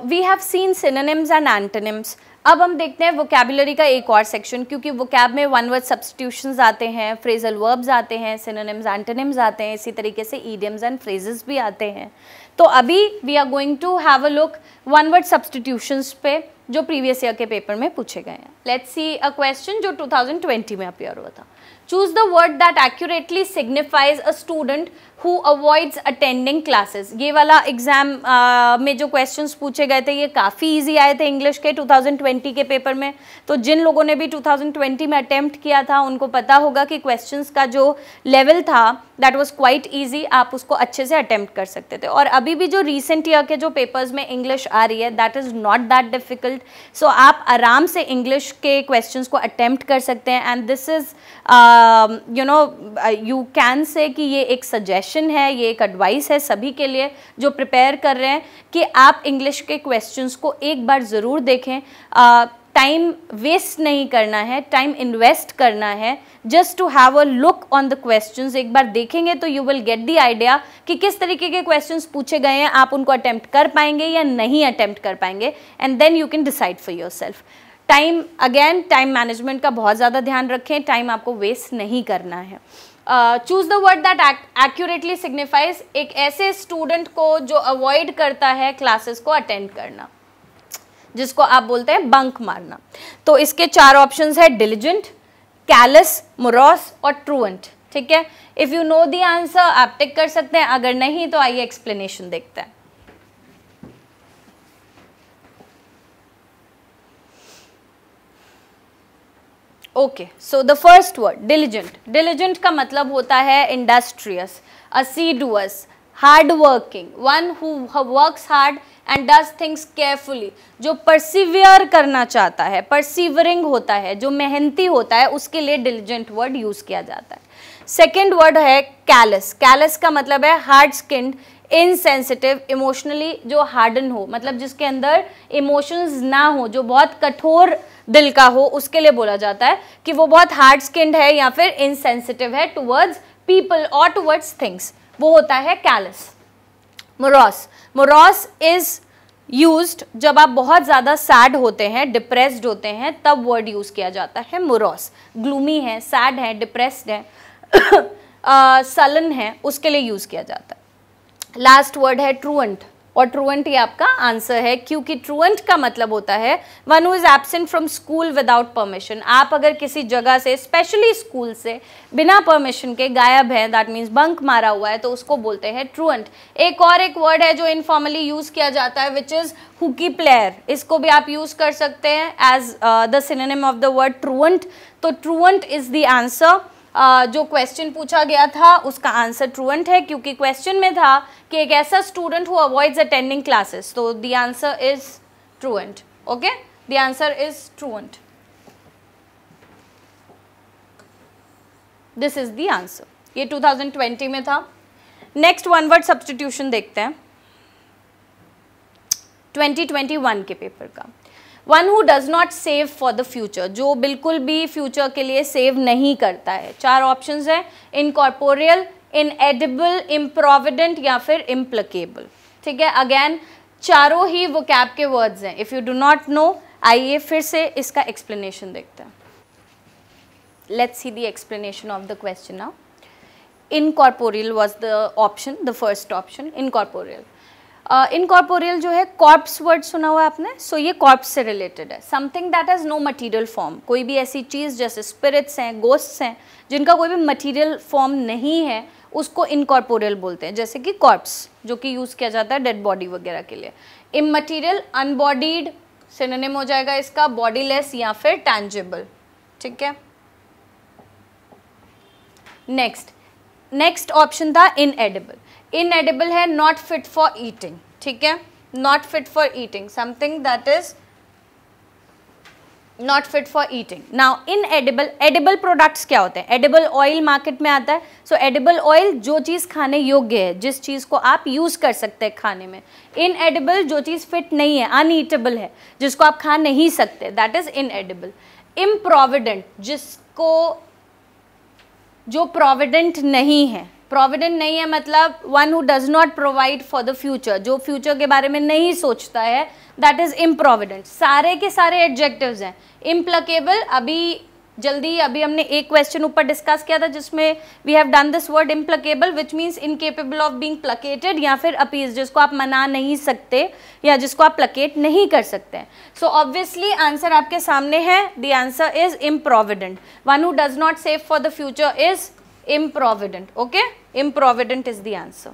we have seen synonyms and antonyms. अब हम देखते हैं vocabulary का एक और सेक्शन, क्योंकि vocab में one word substitutions आते हैं, phrasal verbs आते हैं, synonyms, antonyms आते हैं, इसी तरीके से idioms and phrases भी आते हैं. तो अभी we are going to have a look one word substitutions पे जो प्रीवियस ईयर के पेपर में पूछे गए हैं. लेट्स सी अ क्वेश्चन जो 2020 में अपीयर हुआ था. Choose the word that accurately signifies a student who avoids attending classes. ये वाला एग्जाम में जो क्वेश्चंस पूछे गए थे ये काफ़ी इजी आए थे इंग्लिश के 2020 के पेपर में. तो जिन लोगों ने भी 2020 में अटेम्प्ट किया था उनको पता होगा कि क्वेश्चंस का जो लेवल था दैट वाज क्वाइट इजी, आप उसको अच्छे से अटेम्प्ट कर सकते थे. और अभी भी जो रिसेंट ईयर के जो पेपर्स में इंग्लिश आ रही है that is not that difficult. So आप आराम से इंग्लिश के क्वेश्चंस को अटेम्प्ट कर सकते हैं. And this is you can say कि ये एक सजेशन है, ये एक एडवाइस है सभी के लिए जो प्रिपेयर कर रहे हैं कि आप इंग्लिश के क्वेश्चंस को एक बार ज़रूर देखें. टाइम वेस्ट नहीं करना है, टाइम इन्वेस्ट करना है, just to have a look on the questions. एक बार देखेंगे तो you will get the idea कि किस तरीके के क्वेश्चंस पूछे गए हैं, आप उनको अटेम्प्ट कर पाएंगे या नहीं अटेम्प्ट कर पाएंगे, and then you can decide for yourself. Time, again time management का बहुत ज़्यादा ध्यान रखें, टाइम आपको वेस्ट नहीं करना है. Choose the word that accurately signifies, एक ऐसे स्टूडेंट को जो अवॉइड करता है क्लासेस को अटेंड करना, जिसको आप बोलते हैं बंक मारना. तो इसके 4 ऑप्शंस है, डिलिजेंट, कैलस, मोरॉस और ट्रूएंट. ठीक है, if you know the answer आप टिक कर सकते हैं, अगर नहीं तो आइए एक्सप्लेनेशन देखते हैं. Okay, so the first word diligent. Diligent का मतलब होता है industrious, assiduous, hard working, one who works hard and does things carefully. जो परसिवियर करना चाहता है, परसिवरिंग होता है, जो मेहनती होता है, उसके लिए डिलिजेंट वर्ड यूज़ किया जाता है. सेकेंड वर्ड है कैलस। कैलस का मतलब है हार्ड स्किन्ड, इनसेंसिटिव, इमोशनली जो हार्डन हो, मतलब जिसके अंदर इमोशंस ना हो, जो बहुत कठोर दिल का हो, उसके लिए बोला जाता है कि वो बहुत हार्ड स्किन्ड है या फिर इनसेंसिटिव है टुवर्ड्स पीपल और टुवर्ड्स थिंग्स, वो होता है कैलस। मोरॉस, मोरॉस इज यूज्ड जब आप बहुत ज़्यादा सैड होते हैं, डिप्रेस्ड होते हैं, तब वर्ड यूज़ किया जाता है मोरॉस। ग्लूमी है, सैड है, डिप्रेस्ड है, सलन है, उसके लिए यूज़ किया जाता है। लास्ट वर्ड है ट्रूएंट, और ट्रूएंट ये आपका आंसर है, क्योंकि ट्रूएंट का मतलब होता है one who is absent from school without permission. आप अगर किसी जगह से, स्पेशली स्कूल से, बिना परमिशन के गायब है, दैट मीन्स बंक मारा हुआ है, तो उसको बोलते हैं ट्रूएंट। एक वर्ड है जो इनफॉर्मली यूज किया जाता है, विच इज हुकी प्लेयर। इसको भी आप यूज कर सकते हैं as the synonym of the word truant. तो ट्रूएंट इज द आंसर। जो क्वेश्चन पूछा गया था उसका आंसर ट्रूएंट है, क्योंकि क्वेश्चन में था कि एक ऐसा student who avoids attending classes, तो the answer is truant. Okay, the answer is truant, this is the answer. ये 2020 में था। नेक्स्ट वन वर्ड सब्स्टिट्यूशन देखते हैं 2021 के पेपर का। One who does not save for the future, जो बिल्कुल भी फ्यूचर के लिए सेव नहीं करता है। 4 ऑप्शंस हैं, इनकॉर्पोरियल, इनएडिबल, इम्प्रोविडेंट या फिर इम्प्लिकेबल। ठीक है, अगेन चारों ही वोकैब के वर्ड्स हैं। If you do not know, आइए फिर से इसका एक्सप्लेनेशन देखते हैं। Let's see the explanation of the question now. Incorporeal was the option, the first option, incorporeal. Incorporeal जो है, कॉर्प्स वर्ड सुना हुआ है आपने, सो ये कॉर्प्स से रिलेटेड है। Something that has no material form, कोई भी ऐसी चीज़ जैसे स्पिरिट्स हैं, गोस्ट्स हैं, जिनका कोई भी मटीरियल फॉर्म नहीं है, उसको इनकॉर्पोरियल बोलते हैं। जैसे कि कॉर्प्स, जो कि यूज़ किया जाता है डेड बॉडी वगैरह के लिए। इममटीरियल, अनबॉडीड, सिनोनिम हो जाएगा इसका बॉडीलेस या फिर टैंजिबल। ठीक है, नेक्स्ट ऑप्शन था इनएडिबल। इनएडिबल है नॉट फिट फॉर ईटिंग। ठीक है, not fit for eating, something that is not fit for eating. Now इनएडिबल, edible products क्या होते हैं? एडिबल ऑयल मार्केट में आता है। सो एडिबल ऑयल जो चीज़ खाने योग्य है, जिस चीज़ को आप यूज़ कर सकते हैं खाने में। इनएडिबल जो चीज़ फिट नहीं है, अनईटेबल है, जिसको आप खा नहीं सकते, दैट इज इनएडिबल। इम्प्रोविडेंट, जिसको, जो प्रोविडेंट नहीं है। प्रोविडेंट नहीं है मतलब one who does not provide for the future, जो फ्यूचर के बारे में नहीं सोचता है, दैट इज इम्प्रोविडेंट। सारे के सारे एडजेक्टिव्स हैं। इम्प्लकेबल, अभी हमने एक क्वेश्चन ऊपर डिस्कस किया था जिसमें we have done this word implacable, which means incapable of being placated या फिर अपीज, जिसको आप मना नहीं सकते या जिसको आप प्लकेट नहीं कर सकते हैं। सो ऑब्वियसली आंसर आपके सामने है, the answer is improvident. One who does not save for the future is improvident. Okay, improvident is the answer.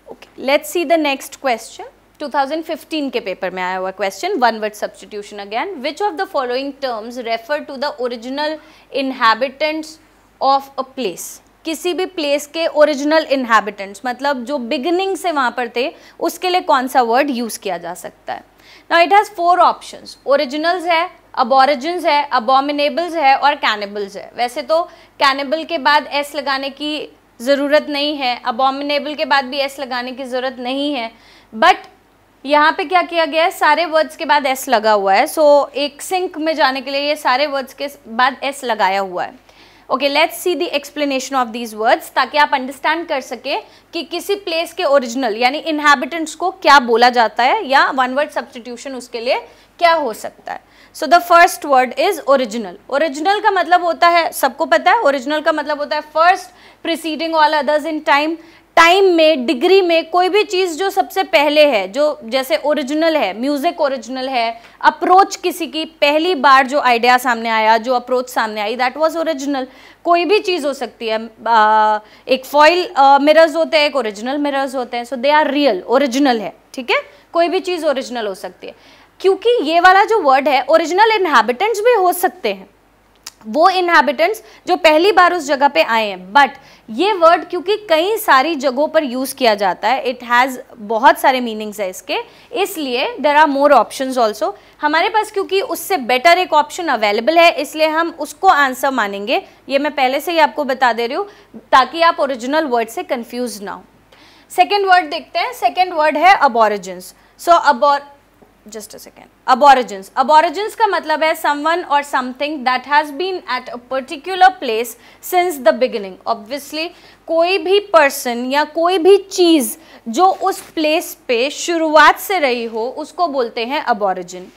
Okay, let's see the next question. 2015 के पेपर में आया हुआ question, one word substitution again. Which of the following terms refer to the original inhabitants of a place? किसी भी place के original inhabitants, मतलब जो beginning से वहाँ पर थे, उसके लिए कौन सा वर्ड यूज़ किया जा सकता है? Now it has 4 options. Originals है, अबॉरिजिन्स है, अबॉमिनेबल्स है और कैनिबल्स है। वैसे तो कैनिबल के बाद एस लगाने की ज़रूरत नहीं है, अबॉमिनेबल के बाद भी एस लगाने की ज़रूरत नहीं है, बट यहाँ पे क्या किया गया है, सारे वर्ड्स के बाद एस लगा हुआ है। सो एक सिंक में जाने के लिए ये सारे वर्ड्स के बाद एस लगाया हुआ है। Okay, let's see the explanation of these words, ताकि आप अंडरस्टैंड कर सके कि किसी प्लेस के ओरिजिनल यानी इनहैबिटेंट्स को क्या बोला जाता है, या वन वर्ड सब्स्टिट्यूशन उसके लिए क्या हो सकता है। सो the first word is original. Original का मतलब होता है, सबको पता है, ओरिजिनल का मतलब होता है first, preceding all others in time. Time में, डिग्री में, कोई भी चीज़ जो सबसे पहले है, जो जैसे ओरिजिनल है, म्यूजिक ओरिजिनल है, अप्रोच किसी की पहली बार जो आइडिया सामने आया, जो अप्रोच सामने आई, दैट वाज ओरिजिनल। कोई भी चीज़ हो सकती है, एक फॉइल मिरर्स होते हैं, एक ओरिजिनल मिरर्स होते हैं, सो दे आर रियल, ओरिजिनल है। ठीक है, कोई भी चीज़ ओरिजिनल हो सकती है। क्योंकि ये वाला जो वर्ड है, ओरिजिनल इनहैबिटेंट्स भी हो सकते हैं, वो इनहैबिटेंट्स जो पहली बार उस जगह पे आए हैं। बट ये वर्ड क्योंकि कई सारी जगहों पर यूज किया जाता है, इट हैज़ बहुत सारे मीनिंग्स है इसके, इसलिए there are more options also. हमारे पास क्योंकि उससे बेटर एक ऑप्शन अवेलेबल है, इसलिए हम उसको आंसर मानेंगे। ये मैं पहले से ही आपको बता दे रही हूँ ताकि आप ओरिजिनल वर्ड से कंफ्यूज ना हो। सेकेंड वर्ड देखते हैं। सेकेंड वर्ड है अबॉरिजिन्स। सो just a second, aborigines. Aborigines का मतलब है someone or something that has been at a particular place since the beginning. Obviously कोई भी person या कोई भी चीज़ जो उस place पे शुरुआत से रही हो उसको बोलते हैं aborigine.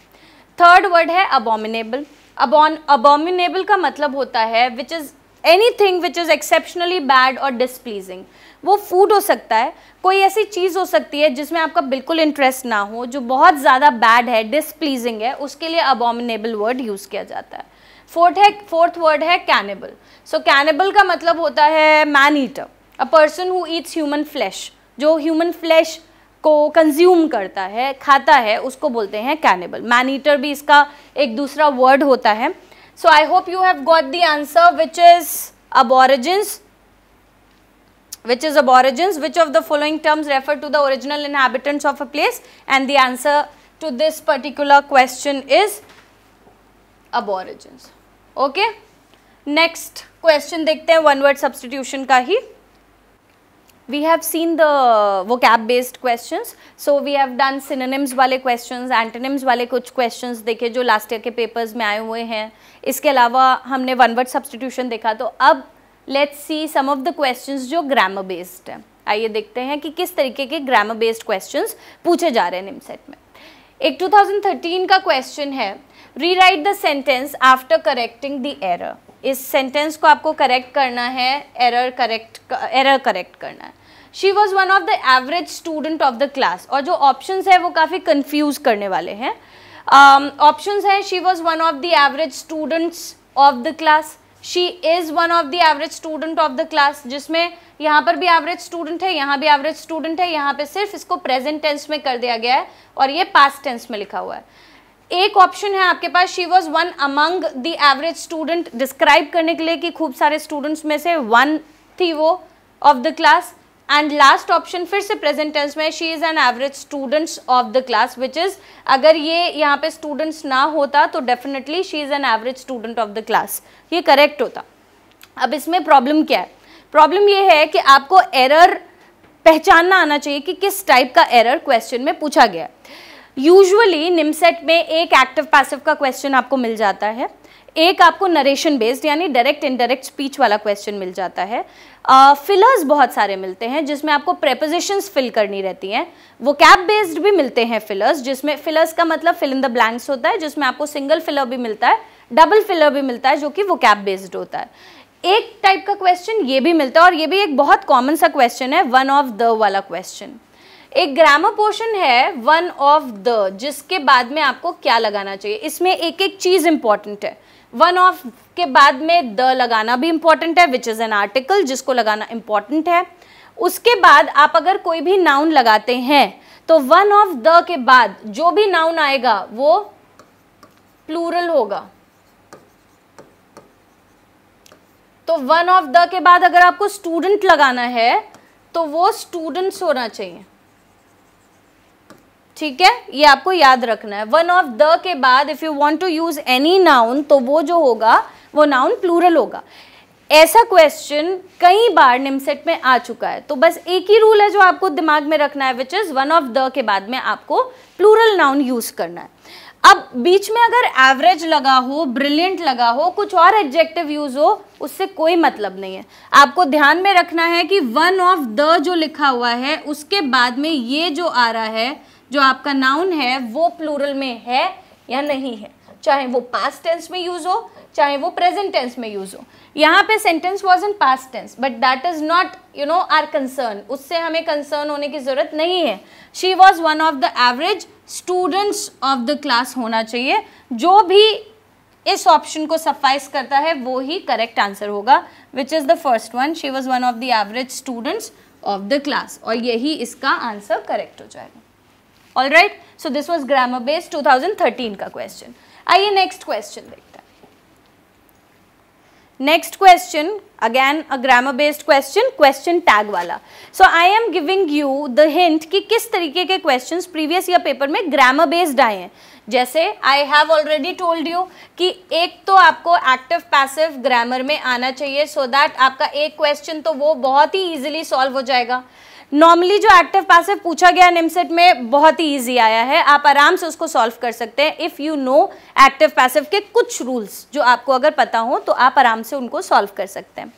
Third word है abominable. Abominable का मतलब होता है which is anything which is exceptionally bad or displeasing. वो फूड हो सकता है, कोई ऐसी चीज़ हो सकती है जिसमें आपका बिल्कुल इंटरेस्ट ना हो, जो बहुत ज़्यादा बैड है, डिसप्लीजिंग है, उसके लिए अबॉमिनेबल वर्ड यूज़ किया जाता है। फोर्थ वर्ड है कैनिबल। सो कैनिबल का मतलब होता है man eater, a person who Yeats human flesh, जो ह्यूमन फ्लैश को कंज्यूम करता है, खाता है, उसको बोलते हैं कैनिबल। मैन ईटर भी इसका एक दूसरा वर्ड होता है। So I hope you have got the answer which is aborigines. Which is aborigines? Which of the following terms refer to the original inhabitants of a place? And the answer to this particular question is aborigines. Okay. Next question देखते हैं one word substitution का ही. We have seen the vocab based questions. So we have done synonyms वाले questions, antonyms वाले कुछ questions देखे जो last year के papers में आए हुए हैं. इसके अलावा हमने one word substitution देखा. तो अब let's see some of the questions जो ग्रामर बेस्ड है. आइए देखते हैं कि किस तरीके के ग्रामर बेस्ड क्वेश्चंस पूछे जा रहे हैं निमसेट में. एक 2013 का क्वेश्चन है, rewrite the sentence after correcting the error. इस सेंटेंस को आपको करेक्ट करना है, एरर करेक्ट करना है. She was one of the average student of the class. और जो ऑप्शंस है वो काफ़ी कंफ्यूज करने वाले हैं. ऑप्शंस है she was one of the average students of the class, she is one of the average student of the class, जिसमें यहाँ पर भी एवरेज स्टूडेंट है, यहाँ भी एवरेज स्टूडेंट है, यहाँ पे सिर्फ इसको प्रेजेंट टेंस में कर दिया गया है और ये पास्ट टेंस में लिखा हुआ है. एक ऑप्शन है आपके पास, she was one among the average student, describe करने के लिए कि खूब सारे स्टूडेंट्स में से वन थी वो of the class. And last option फिर से प्रेजेंट टेंस में, she is an average students of the class, which is अगर ये यहाँ पे स्टूडेंट्स ना होता तो definitely she is an average student of the class, ये करेक्ट होता. अब इसमें प्रॉब्लम क्या है? प्रॉब्लम ये है कि आपको एरर पहचानना आना चाहिए कि किस टाइप का एरर क्वेश्चन में पूछा गया. यूजुअली निमसेट में एक एक्टिव पैसिव का क्वेश्चन आपको मिल जाता है, एक आपको नरेशन बेस्ड यानी डायरेक्ट इनडायरेक्ट स्पीच वाला क्वेश्चन मिल जाता है. फिलर्स बहुत सारे मिलते हैं जिसमें आपको प्रेपोजिशंस फिल करनी रहती हैं. वोकैब बेस्ड भी मिलते हैं फिलर्स, जिसमें फिलर्स का मतलब फिल इन द ब्लैंक्स होता है, जिसमें आपको सिंगल फिलर भी मिलता है, डबल फिलर भी मिलता है जो कि वोकैब बेस्ड होता है. एक टाइप का क्वेश्चन ये भी मिलता है और ये भी एक बहुत कॉमन सा क्वेश्चन है, वन ऑफ द वाला क्वेश्चन. एक ग्रामर पोर्शन है वन ऑफ द, जिसके बाद में आपको क्या लगाना चाहिए. इसमें एक एक चीज इंपॉर्टेंट है. वन ऑफ के बाद में द लगाना भी इंपॉर्टेंट है, विच इज एन आर्टिकल, जिसको लगाना इंपॉर्टेंट है. उसके बाद आप अगर कोई भी नाउन लगाते हैं तो वन ऑफ द के बाद जो भी नाउन आएगा वो प्लूरल होगा. तो वन ऑफ द के बाद अगर आपको स्टूडेंट लगाना है तो वो स्टूडेंट्स होना चाहिए. ठीक है, ये आपको याद रखना है. वन ऑफ द के बाद if you want to use any noun तो वो जो होगा वो नाउन प्लूरल होगा. ऐसा क्वेश्चन कई बार निमसेट में आ चुका है, तो बस एक ही रूल है जो आपको दिमाग में रखना है, which is one of the के बाद में आपको प्लूरल नाउन यूज करना है. अब बीच में अगर एवरेज लगा हो, ब्रिलियंट लगा हो, कुछ और एडजेक्टिव यूज हो, उससे कोई मतलब नहीं है. आपको ध्यान में रखना है कि वन ऑफ द जो लिखा हुआ है उसके बाद में ये जो आ रहा है, जो आपका नाउन है, वो प्लूरल में है या नहीं है, चाहे वो पास्ट टेंस में यूज हो चाहे वो प्रेजेंट टेंस में यूज हो. यहाँ पे sentence was in past tense, but that is not our concern. उससे हमें कंसर्न होने की जरूरत नहीं है. She was one of the average students of the class होना चाहिए. जो भी इस ऑप्शन को सफाइस करता है वो ही करेक्ट आंसर होगा, which is the first one. She was one of the average students of the class, और यही इसका आंसर करेक्ट हो जाएगा. All right, so this was grammar based 2013 का क्वेश्चन. आइए नेक्स्ट क्वेश्चन देखते हैं. Next question, again a grammar based question, question tag वाला. So I am giving you the hint कि किस तरीके के क्वेश्चंस प्रीवियस ईयर पेपर में ग्रामर बेस्ड आए हैं. जैसे I have already told you कि एक तो आपको एक्टिव पैसिव ग्रामर में आना चाहिए, सो दैट आपका एक क्वेश्चन तो वो बहुत ही इजीली सॉल्व हो जाएगा. नॉर्मली जो एक्टिव पैसिव पूछा गया निमसेट में बहुत ही इजी आया है, आप आराम से उसको सॉल्व कर सकते हैं if you know active passive के कुछ रूल्स जो आपको अगर पता हो तो आप आराम से उनको सॉल्व कर सकते हैं.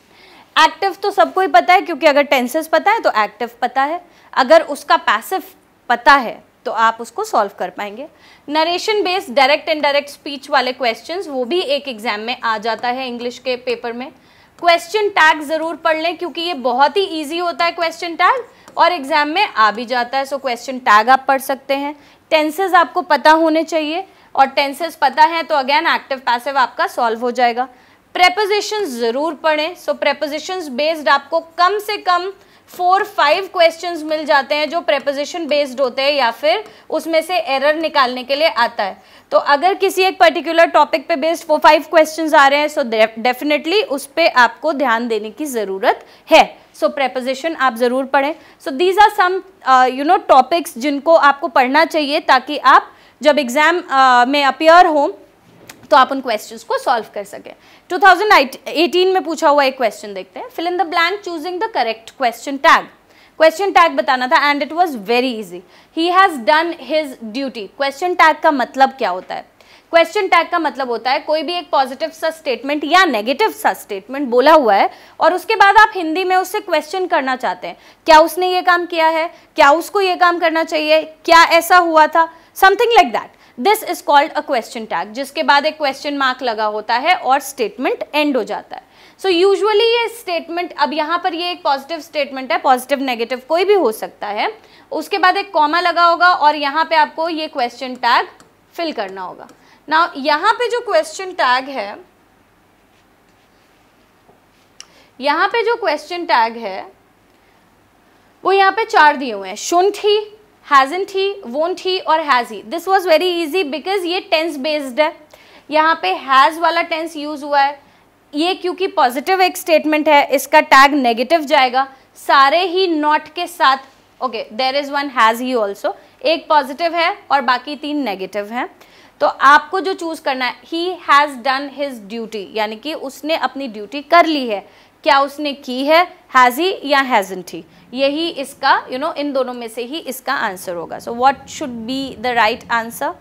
एक्टिव तो सबको ही पता है क्योंकि अगर टेंसेस पता है तो एक्टिव पता है, अगर उसका पैसिव पता है तो आप उसको सॉल्व कर पाएंगे. Narration based direct and direct speech वाले क्वेश्चंस वो भी एक एग्जाम में आ जाता है इंग्लिश के पेपर में. क्वेश्चन टैग ज़रूर पढ़ लें क्योंकि ये बहुत ही ईजी होता है क्वेश्चन टैग और एग्जाम में आ भी जाता है. सो क्वेश्चन टैग आप पढ़ सकते हैं. टेंसेस आपको पता होने चाहिए और टेंसेस पता है तो अगेन एक्टिव पैसिव आपका सॉल्व हो जाएगा. प्रेपोजिशंस ज़रूर पढ़ें. सो प्रेपोजिशंस बेस्ड आपको कम से कम 4-5 क्वेश्चंस मिल जाते हैं जो प्रेपोजिशन बेस्ड होते हैं या फिर उसमें से एरर निकालने के लिए आता है. तो अगर किसी एक पर्टिकुलर टॉपिक पे बेस्ड 4-5 क्वेश्चंस आ रहे हैं सो डेफिनेटली उस पर आपको ध्यान देने की ज़रूरत है. सो प्रेपोजिशन आप ज़रूर पढ़ें. So these are some topics जिनको आपको पढ़ना चाहिए ताकि आप जब एग्ज़ाम में अपियर हो तो आप उन क्वेश्चंस को सॉल्व कर सकें. 2018 में पूछा हुआ एक क्वेश्चन देखते हैं. Fill in the blank choosing the correct question tag. Question tag बताना था and it was very easy. He has done his duty. Question tag का मतलब क्या होता है? क्वेश्चन टैग का मतलब होता है कोई भी एक पॉजिटिव सा स्टेटमेंट या नेगेटिव सा स्टेटमेंट बोला हुआ है और उसके बाद आप हिंदी में उससे क्वेश्चन करना चाहते हैं. क्या उसने ये काम किया है? क्या उसको ये काम करना चाहिए? क्या ऐसा हुआ था? Something like that. This is called a question tag, जिसके बाद एक क्वेश्चन मार्क लगा होता है और स्टेटमेंट एंड हो जाता है. सो यूजुअली ये स्टेटमेंट, अब यहाँ पर ये एक पॉजिटिव स्टेटमेंट है, पॉजिटिव नेगेटिव कोई भी हो सकता है, उसके बाद एक कॉमा लगा होगा और यहाँ पे आपको ये क्वेश्चन टैग फिल करना होगा. नाउ यहाँ पे जो क्वेश्चन टैग है, यहाँ पे जो क्वेश्चन टैग है वो यहाँ पे 4 दिए हुए हैं. Should he, hasn't he, won't he और has he. This was very easy because ये tense based है. यहाँ पे has वाला tense यूज हुआ है. ये क्योंकि पॉजिटिव एक स्टेटमेंट है इसका टैग नेगेटिव जाएगा. सारे ही नॉट के साथ, okay there is one has he also, एक पॉजिटिव है और बाकी 3 नेगेटिव हैं. तो आपको जो चूज करना है, ही हैज़ डन हिज ड्यूटी, यानी कि उसने अपनी ड्यूटी कर ली है. क्या उसने की है, हैज़ ही या हैज़न्ट ही, यही इसका इन दोनों में से ही इसका आंसर होगा. So what should be the right answer?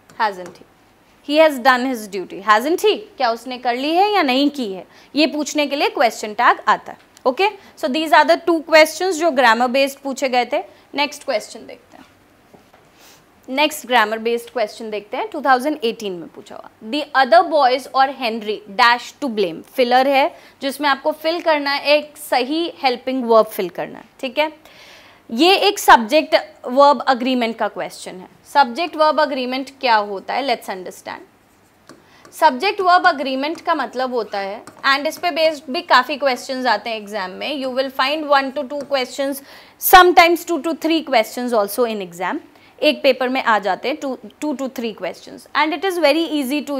hasn't he. He has done his duty. hasn't he? क्या उसने कर ली है या नहीं की है, ये पूछने के लिए क्वेश्चन टैग आता है. Okay, so these are the 2 questions जो ग्रामर बेस्ड पूछे गए थे. नेक्स्ट क्वेश्चन देखते हैं. नेक्स्ट ग्रामर बेस्ड क्वेश्चन देखते हैं. 2018 में पूछा हुआ. द अदर बॉयज और Henry dash to blame. Filler है जिसमें आपको फिल करना है, एक सही हेल्पिंग वर्ब फिल करना है. ठीक है, ये एक सब्जेक्ट वर्ब अग्रीमेंट का क्वेश्चन है. सब्जेक्ट वर्ब अग्रीमेंट क्या होता है, let's understand. Subject verb agreement का मतलब होता है, एंड इस पे बेस्ड भी काफ़ी क्वेश्चंस आते हैं एग्जाम में. You will find 1 to 2 questions, sometimes 2 to 3 questions also in exam. एक पेपर में आ जाते हैं 2 to 3 questions, and it is very easy to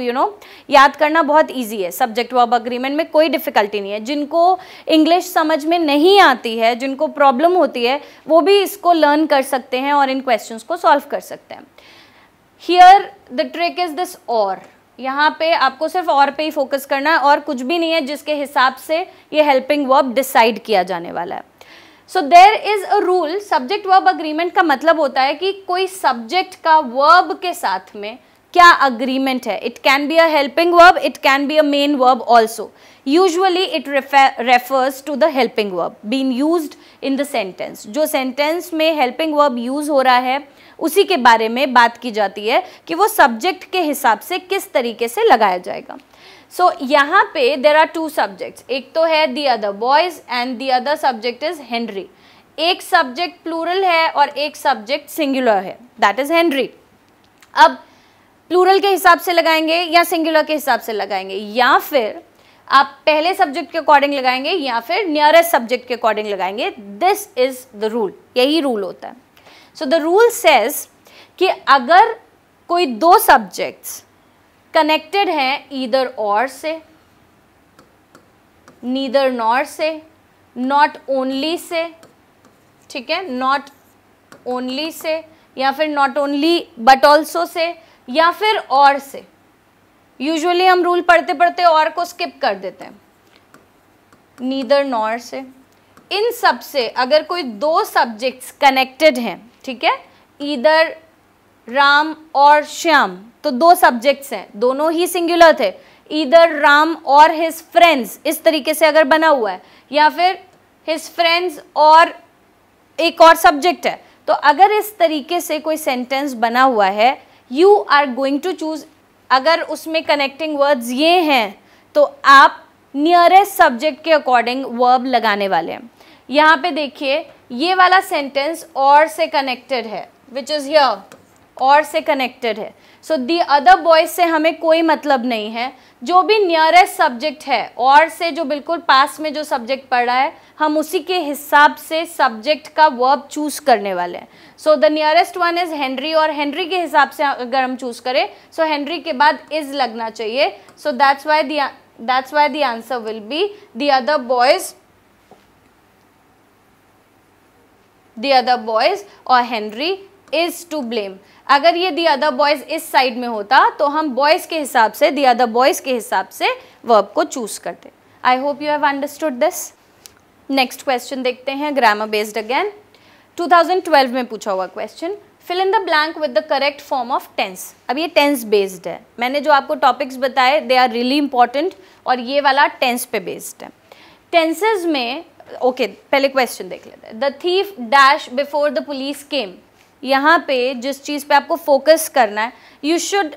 याद करना बहुत इजी है. सब्जेक्ट वर्ब अग्रीमेंट में कोई डिफ़िकल्टी नहीं है. जिनको इंग्लिश समझ में नहीं आती है, जिनको प्रॉब्लम होती है, वो भी इसको लर्न कर सकते हैं और इन क्वेश्चंस को सॉल्व कर सकते हैं. Here the trick is this और. यहाँ पे आपको सिर्फ और पे ही फोकस करना है और कुछ भी नहीं है जिसके हिसाब से ये हेल्पिंग वर्ब डिसाइड किया जाने वाला है. So there is a rule. Subject verb agreement का मतलब होता है कि कोई सब्जेक्ट का वर्ब के साथ में क्या अग्रीमेंट है. It can be a helping verb, it can be a main verb also. Usually it refers to the helping verb being used in the sentence. जो सेंटेंस में हेल्पिंग वर्ब यूज हो रहा है उसी के बारे में बात की जाती है कि वो सब्जेक्ट के हिसाब से किस तरीके से लगाया जाएगा. सो यहाँ पे देर आर 2 सब्जेक्ट्स. एक तो है the other boys and the other subject is Henry. एक सब्जेक्ट प्लूरल है और एक सब्जेक्ट सिंगुलर है, दैट इज हेनरी. अब प्लूरल के हिसाब से लगाएंगे या सिंगुलर के हिसाब से लगाएंगे, या फिर आप पहले सब्जेक्ट के अकॉर्डिंग लगाएंगे या फिर नियरेस्ट सब्जेक्ट के अकॉर्डिंग लगाएंगे. दिस इज द रूल, यही रूल होता है. सो द रूल सेज कि अगर कोई दो सब्जेक्ट्स कनेक्टेड हैं ईदर और से, नीदर नॉर से, नॉट ओनली से, ठीक है, नॉट ओनली से, या फिर not only but also say, या फिर और से. यूजुअली हम रूल पढ़ते पढ़ते और को स्किप कर देते हैं. नीदर नॉर से, इन सब से अगर कोई दो सब्जेक्ट्स कनेक्टेड हैं, ठीक है, ईदर राम और श्याम, तो दो सब्जेक्ट्स हैं, दोनों ही सिंगुलर थे. ईदर राम और हिज फ्रेंड्स, इस तरीके से अगर बना हुआ है, या फिर हिज फ्रेंड्स और एक और सब्जेक्ट है, तो अगर इस तरीके से कोई सेंटेंस बना हुआ है, you are going to choose, अगर उसमें कनेक्टिंग वर्ड्स ये हैं, तो आप नियरेस्ट सब्जेक्ट के अकॉर्डिंग वर्ब लगाने वाले हैं. यहाँ पे देखिए ये वाला सेंटेंस और से कनेक्टेड है, विच इज हियर, और से कनेक्टेड है. सो दी अदर बॉयज से हमें कोई मतलब नहीं है. जो भी नियरेस्ट सब्जेक्ट है और से, जो बिल्कुल पास में जो सब्जेक्ट पढ़ रहा है, हम उसी के हिसाब से सब्जेक्ट का वर्ब चूज करने वाले हैं. So the nearest one is Henry, और हेनरी के हिसाब से अगर हम चूज करें, सो हेनरी के बाद इज लगना चाहिए. सो that's why the answer will be the other boys और हेनरी इज टू ब्लेम. अगर ये दी अदर बॉयज इस साइड में होता तो हम बॉयज के हिसाब से, दी अदर बॉयज के हिसाब से वर्ब को चूज करते. I hope you have understood this. Next question देखते हैं, ग्रामर बेस्ड अगेन. 2012 में पूछा हुआ question, fill in the blank with the correct form of tense. अब ये टेंस बेस्ड है. मैंने जो आपको टॉपिक्स बताए दे आर रियली इंपॉर्टेंट, और ये वाला टेंस पे बेस्ड है. टेंसेज में ओके, पहले क्वेश्चन देख लेते हैं. The thief dash before the police केम. यहाँ पे जिस चीज़ पे आपको फोकस करना है, यू शुड,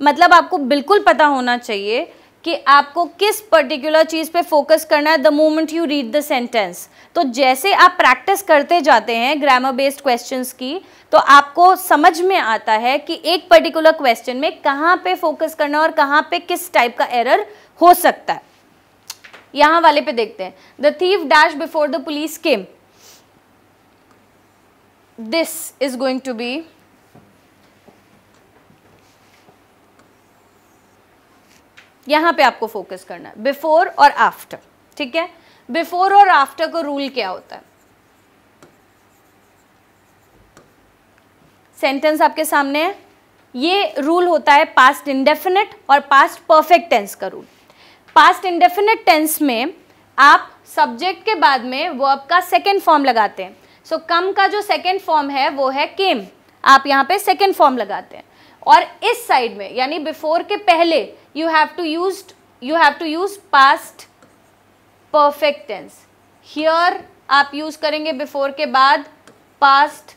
मतलब आपको बिल्कुल पता होना चाहिए कि आपको किस पर्टिकुलर चीज़ पे फोकस करना है the moment you read the sentence. तो जैसे आप प्रैक्टिस करते जाते हैं ग्रामर बेस्ड क्वेश्चंस की, तो आपको समझ में आता है कि एक पर्टिकुलर क्वेश्चन में कहाँ पे फोकस करना और कहाँ पे किस टाइप का एरर हो सकता है. यहाँ वाले पे देखते हैं. The thief dash before the police came. This is going to be यहां पे आपको फोकस करना है बिफोर और आफ्टर, ठीक है. बिफोर और आफ्टर का रूल क्या होता है? सेंटेंस आपके सामने है. ये रूल होता है पास्ट इंडेफिनिट और पास्ट परफेक्ट टेंस का रूल. पास्ट इंडेफिनिट टेंस में आप सब्जेक्ट के बाद में वर्ब का सेकेंड फॉर्म लगाते हैं. सो कम का जो सेकेंड फॉर्म है वो है केम. आप यहाँ पे सेकेंड फॉर्म लगाते हैं. और इस साइड में यानी बिफोर के पहले you have to use past perfect tense. Here आप यूज करेंगे बिफोर के बाद पास्ट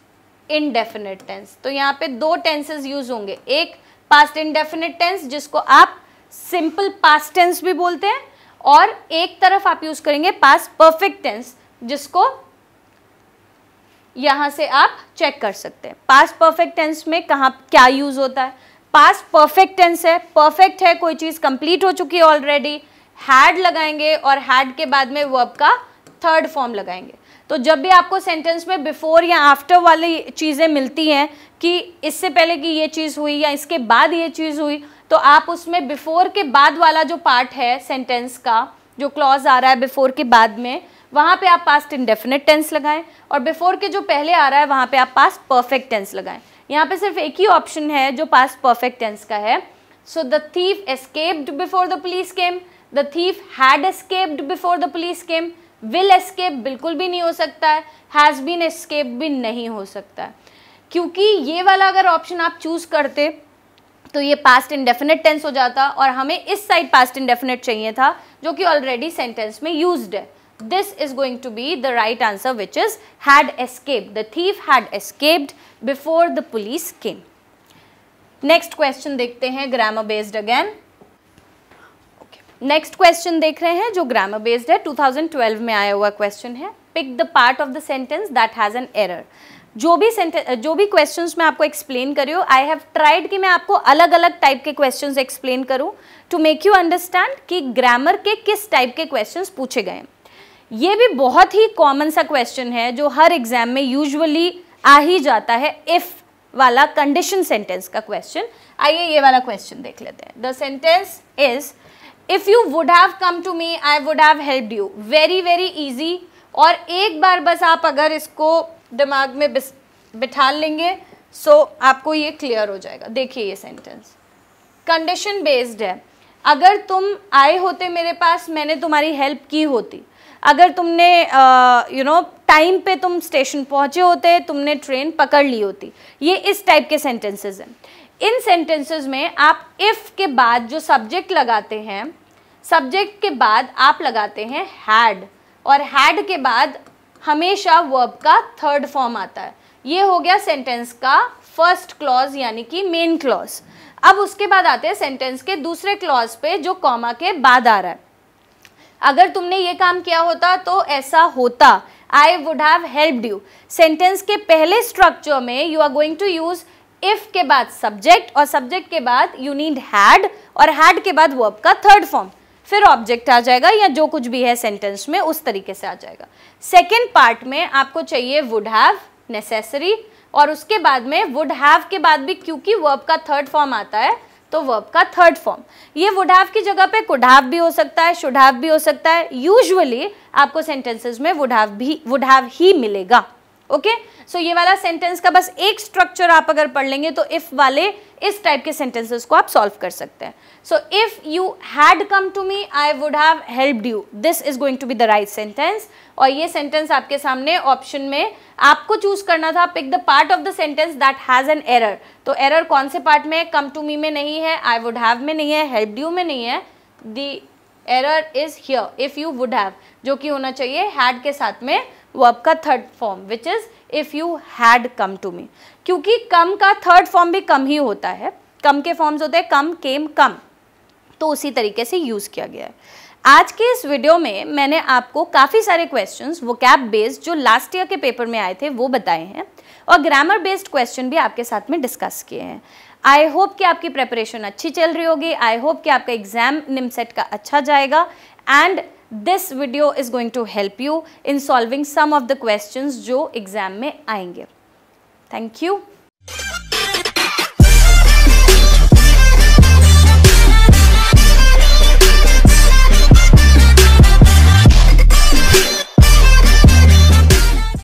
इनडेफिनिट टेंस. तो यहाँ पे दो टेंसेस यूज होंगे. एक पास्ट इनडेफिनिट टेंस जिसको आप सिंपल पास्ट टेंस भी बोलते हैं, और एक तरफ आप यूज करेंगे पास्ट परफेक्ट टेंस, जिसको यहां से आप चेक कर सकते हैं. पास्ट परफेक्ट टेंस में कहाँ क्या यूज होता है? पास्ट परफेक्ट टेंस है, परफेक्ट है, कोई चीज कंप्लीट हो चुकी है ऑलरेडी. हैड लगाएंगे और हैड के बाद में वर्ब का थर्ड फॉर्म लगाएंगे. तो जब भी आपको सेंटेंस में बिफोर या आफ्टर वाली चीजें मिलती हैं कि इससे पहले कि ये चीज हुई या इसके बाद ये चीज हुई, तो आप उसमें बिफोर के बाद वाला जो पार्ट है सेंटेंस का, जो क्लॉज आ रहा है बिफोर के बाद में, वहाँ पे आप पास्ट इंडेफिनिट टेंस लगाएं, और बिफोर के जो पहले आ रहा है वहाँ पे आप पास्ट परफेक्ट टेंस लगाएं. यहाँ पे सिर्फ एक ही ऑप्शन है जो पास्ट परफेक्ट टेंस का है. So the thief escaped before the police came. The thief had escaped before the police came. Will escape बिल्कुल भी नहीं हो सकता है. हैज़ बीन एस्केप भी नहीं हो सकता है, क्योंकि ये वाला अगर ऑप्शन आप चूज करते तो ये पास्ट इंडेफिनिट टेंस हो जाता, और हमें इस साइड पास्ट इंडेफिनिट चाहिए था जो कि ऑलरेडी सेंटेंस में यूज्ड है. This is going to be the right answer, which is had escaped. The thief had escaped before the police came. Next question देखते हैं grammar based again. Okay. Next question देख रहे हैं जो grammar based है. 2012 में आया हुआ question है. Pick the part of the sentence that has an error. जो भी क्वेश्चंस मैं आपको एक्सप्लेन कर रही हूँ, आई हैव ट्राइड कि मैं आपको अलग अलग टाइप के क्वेश्चंस एक्सप्लेन करूँ टू मेक यू अंडरस्टैंड कि ग्रामर के किस टाइप के क्वेश्चंस पूछे गए हैं। ये भी बहुत ही कॉमन सा क्वेश्चन है जो हर एग्जाम में यूजुअली आ ही जाता है, इफ वाला कंडीशन सेंटेंस का क्वेश्चन। आइए ये वाला क्वेश्चन देख लेते हैं। The sentence is if you would have come to me I would have helped you. Very very easy, और एक बार बस आप अगर इसको दिमाग में बिठा लेंगे सो आपको ये क्लियर हो जाएगा। देखिए ये सेंटेंस कंडीशन बेस्ड है। अगर तुम आए होते मेरे पास, मैंने तुम्हारी हेल्प की होती। अगर तुमने टाइम पे तुम स्टेशन पहुंचे होते, तुमने ट्रेन पकड़ ली होती। ये इस टाइप के सेंटेंसेस हैं। इन सेंटेंसेस में आप इफ के बाद जो सब्जेक्ट लगाते हैं, सब्जेक्ट के बाद आप लगाते हैं हैड, और हैड के बाद हमेशा वर्ब का थर्ड फॉर्म आता है। ये हो गया सेंटेंस का फर्स्ट क्लॉज यानी कि मेन क्लॉज। अब उसके बाद आते हैं सेंटेंस के दूसरे क्लॉज पे जो कॉमा के बाद आ रहा है। अगर तुमने ये काम किया होता तो ऐसा होता, I would have helped you. Sentence के पहले स्ट्रक्चर में you are going to use if के बाद सब्जेक्ट, और सब्जेक्ट के बाद यू नीड हैड, और हैड के बाद वर्ब का थर्ड फॉर्म, फिर ऑब्जेक्ट आ जाएगा या जो कुछ भी है सेंटेंस में उस तरीके से आ जाएगा। सेकेंड पार्ट में आपको चाहिए वुड हैव, नेसेसरी, और उसके बाद में वुड हैव के बाद भी क्योंकि वर्ब का थर्ड फॉर्म आता है तो वर्ब का थर्ड फॉर्म। ये वुड हैव की जगह पे कुड हैव भी हो सकता है, शुड हैव भी हो सकता है। यूजुअली आपको सेंटेंसेस में वुड हैव ही मिलेगा। ओके, सो ये वाला सेंटेंस का बस एक स्ट्रक्चर आप अगर पढ़ लेंगे तो इफ वाले इस टाइप के सेंटेंसेस को आप सॉल्व कर सकते हैं। So if you had come to me I would have helped you, this is going to be the right sentence. और ये सेंटेंस आपके सामने ऑप्शन में आपको चूज करना था, pick the part of the sentence that has an error. तो error कौन से पार्ट में है? कम टू मी में नहीं है, आई वुड हैव में नहीं है, हेल्प्ड यू में नहीं है। The error is here if you would have, जो कि होना चाहिए हैड के साथ में वर्ब का third form which is if you had come to me. क्योंकि कम का थर्ड फॉर्म भी कम ही होता है, कम के फॉर्म्स होते हैं कम, केम, कम, तो उसी तरीके से यूज किया गया है। आज के इस वीडियो में मैंने आपको काफ़ी सारे क्वेश्चंस वोकैब बेस्ड जो लास्ट ईयर के पेपर में आए थे वो बताए हैं, और ग्रामर बेस्ड क्वेश्चन भी आपके साथ में डिस्कस किए हैं। आई होप कि आपकी प्रेपरेशन अच्छी चल रही होगी। आई होप कि आपका एग्जाम निमसेट का अच्छा जाएगा, and this video is going to help you in solving some of the questions जो एग्जाम में आएंगे। Thank you.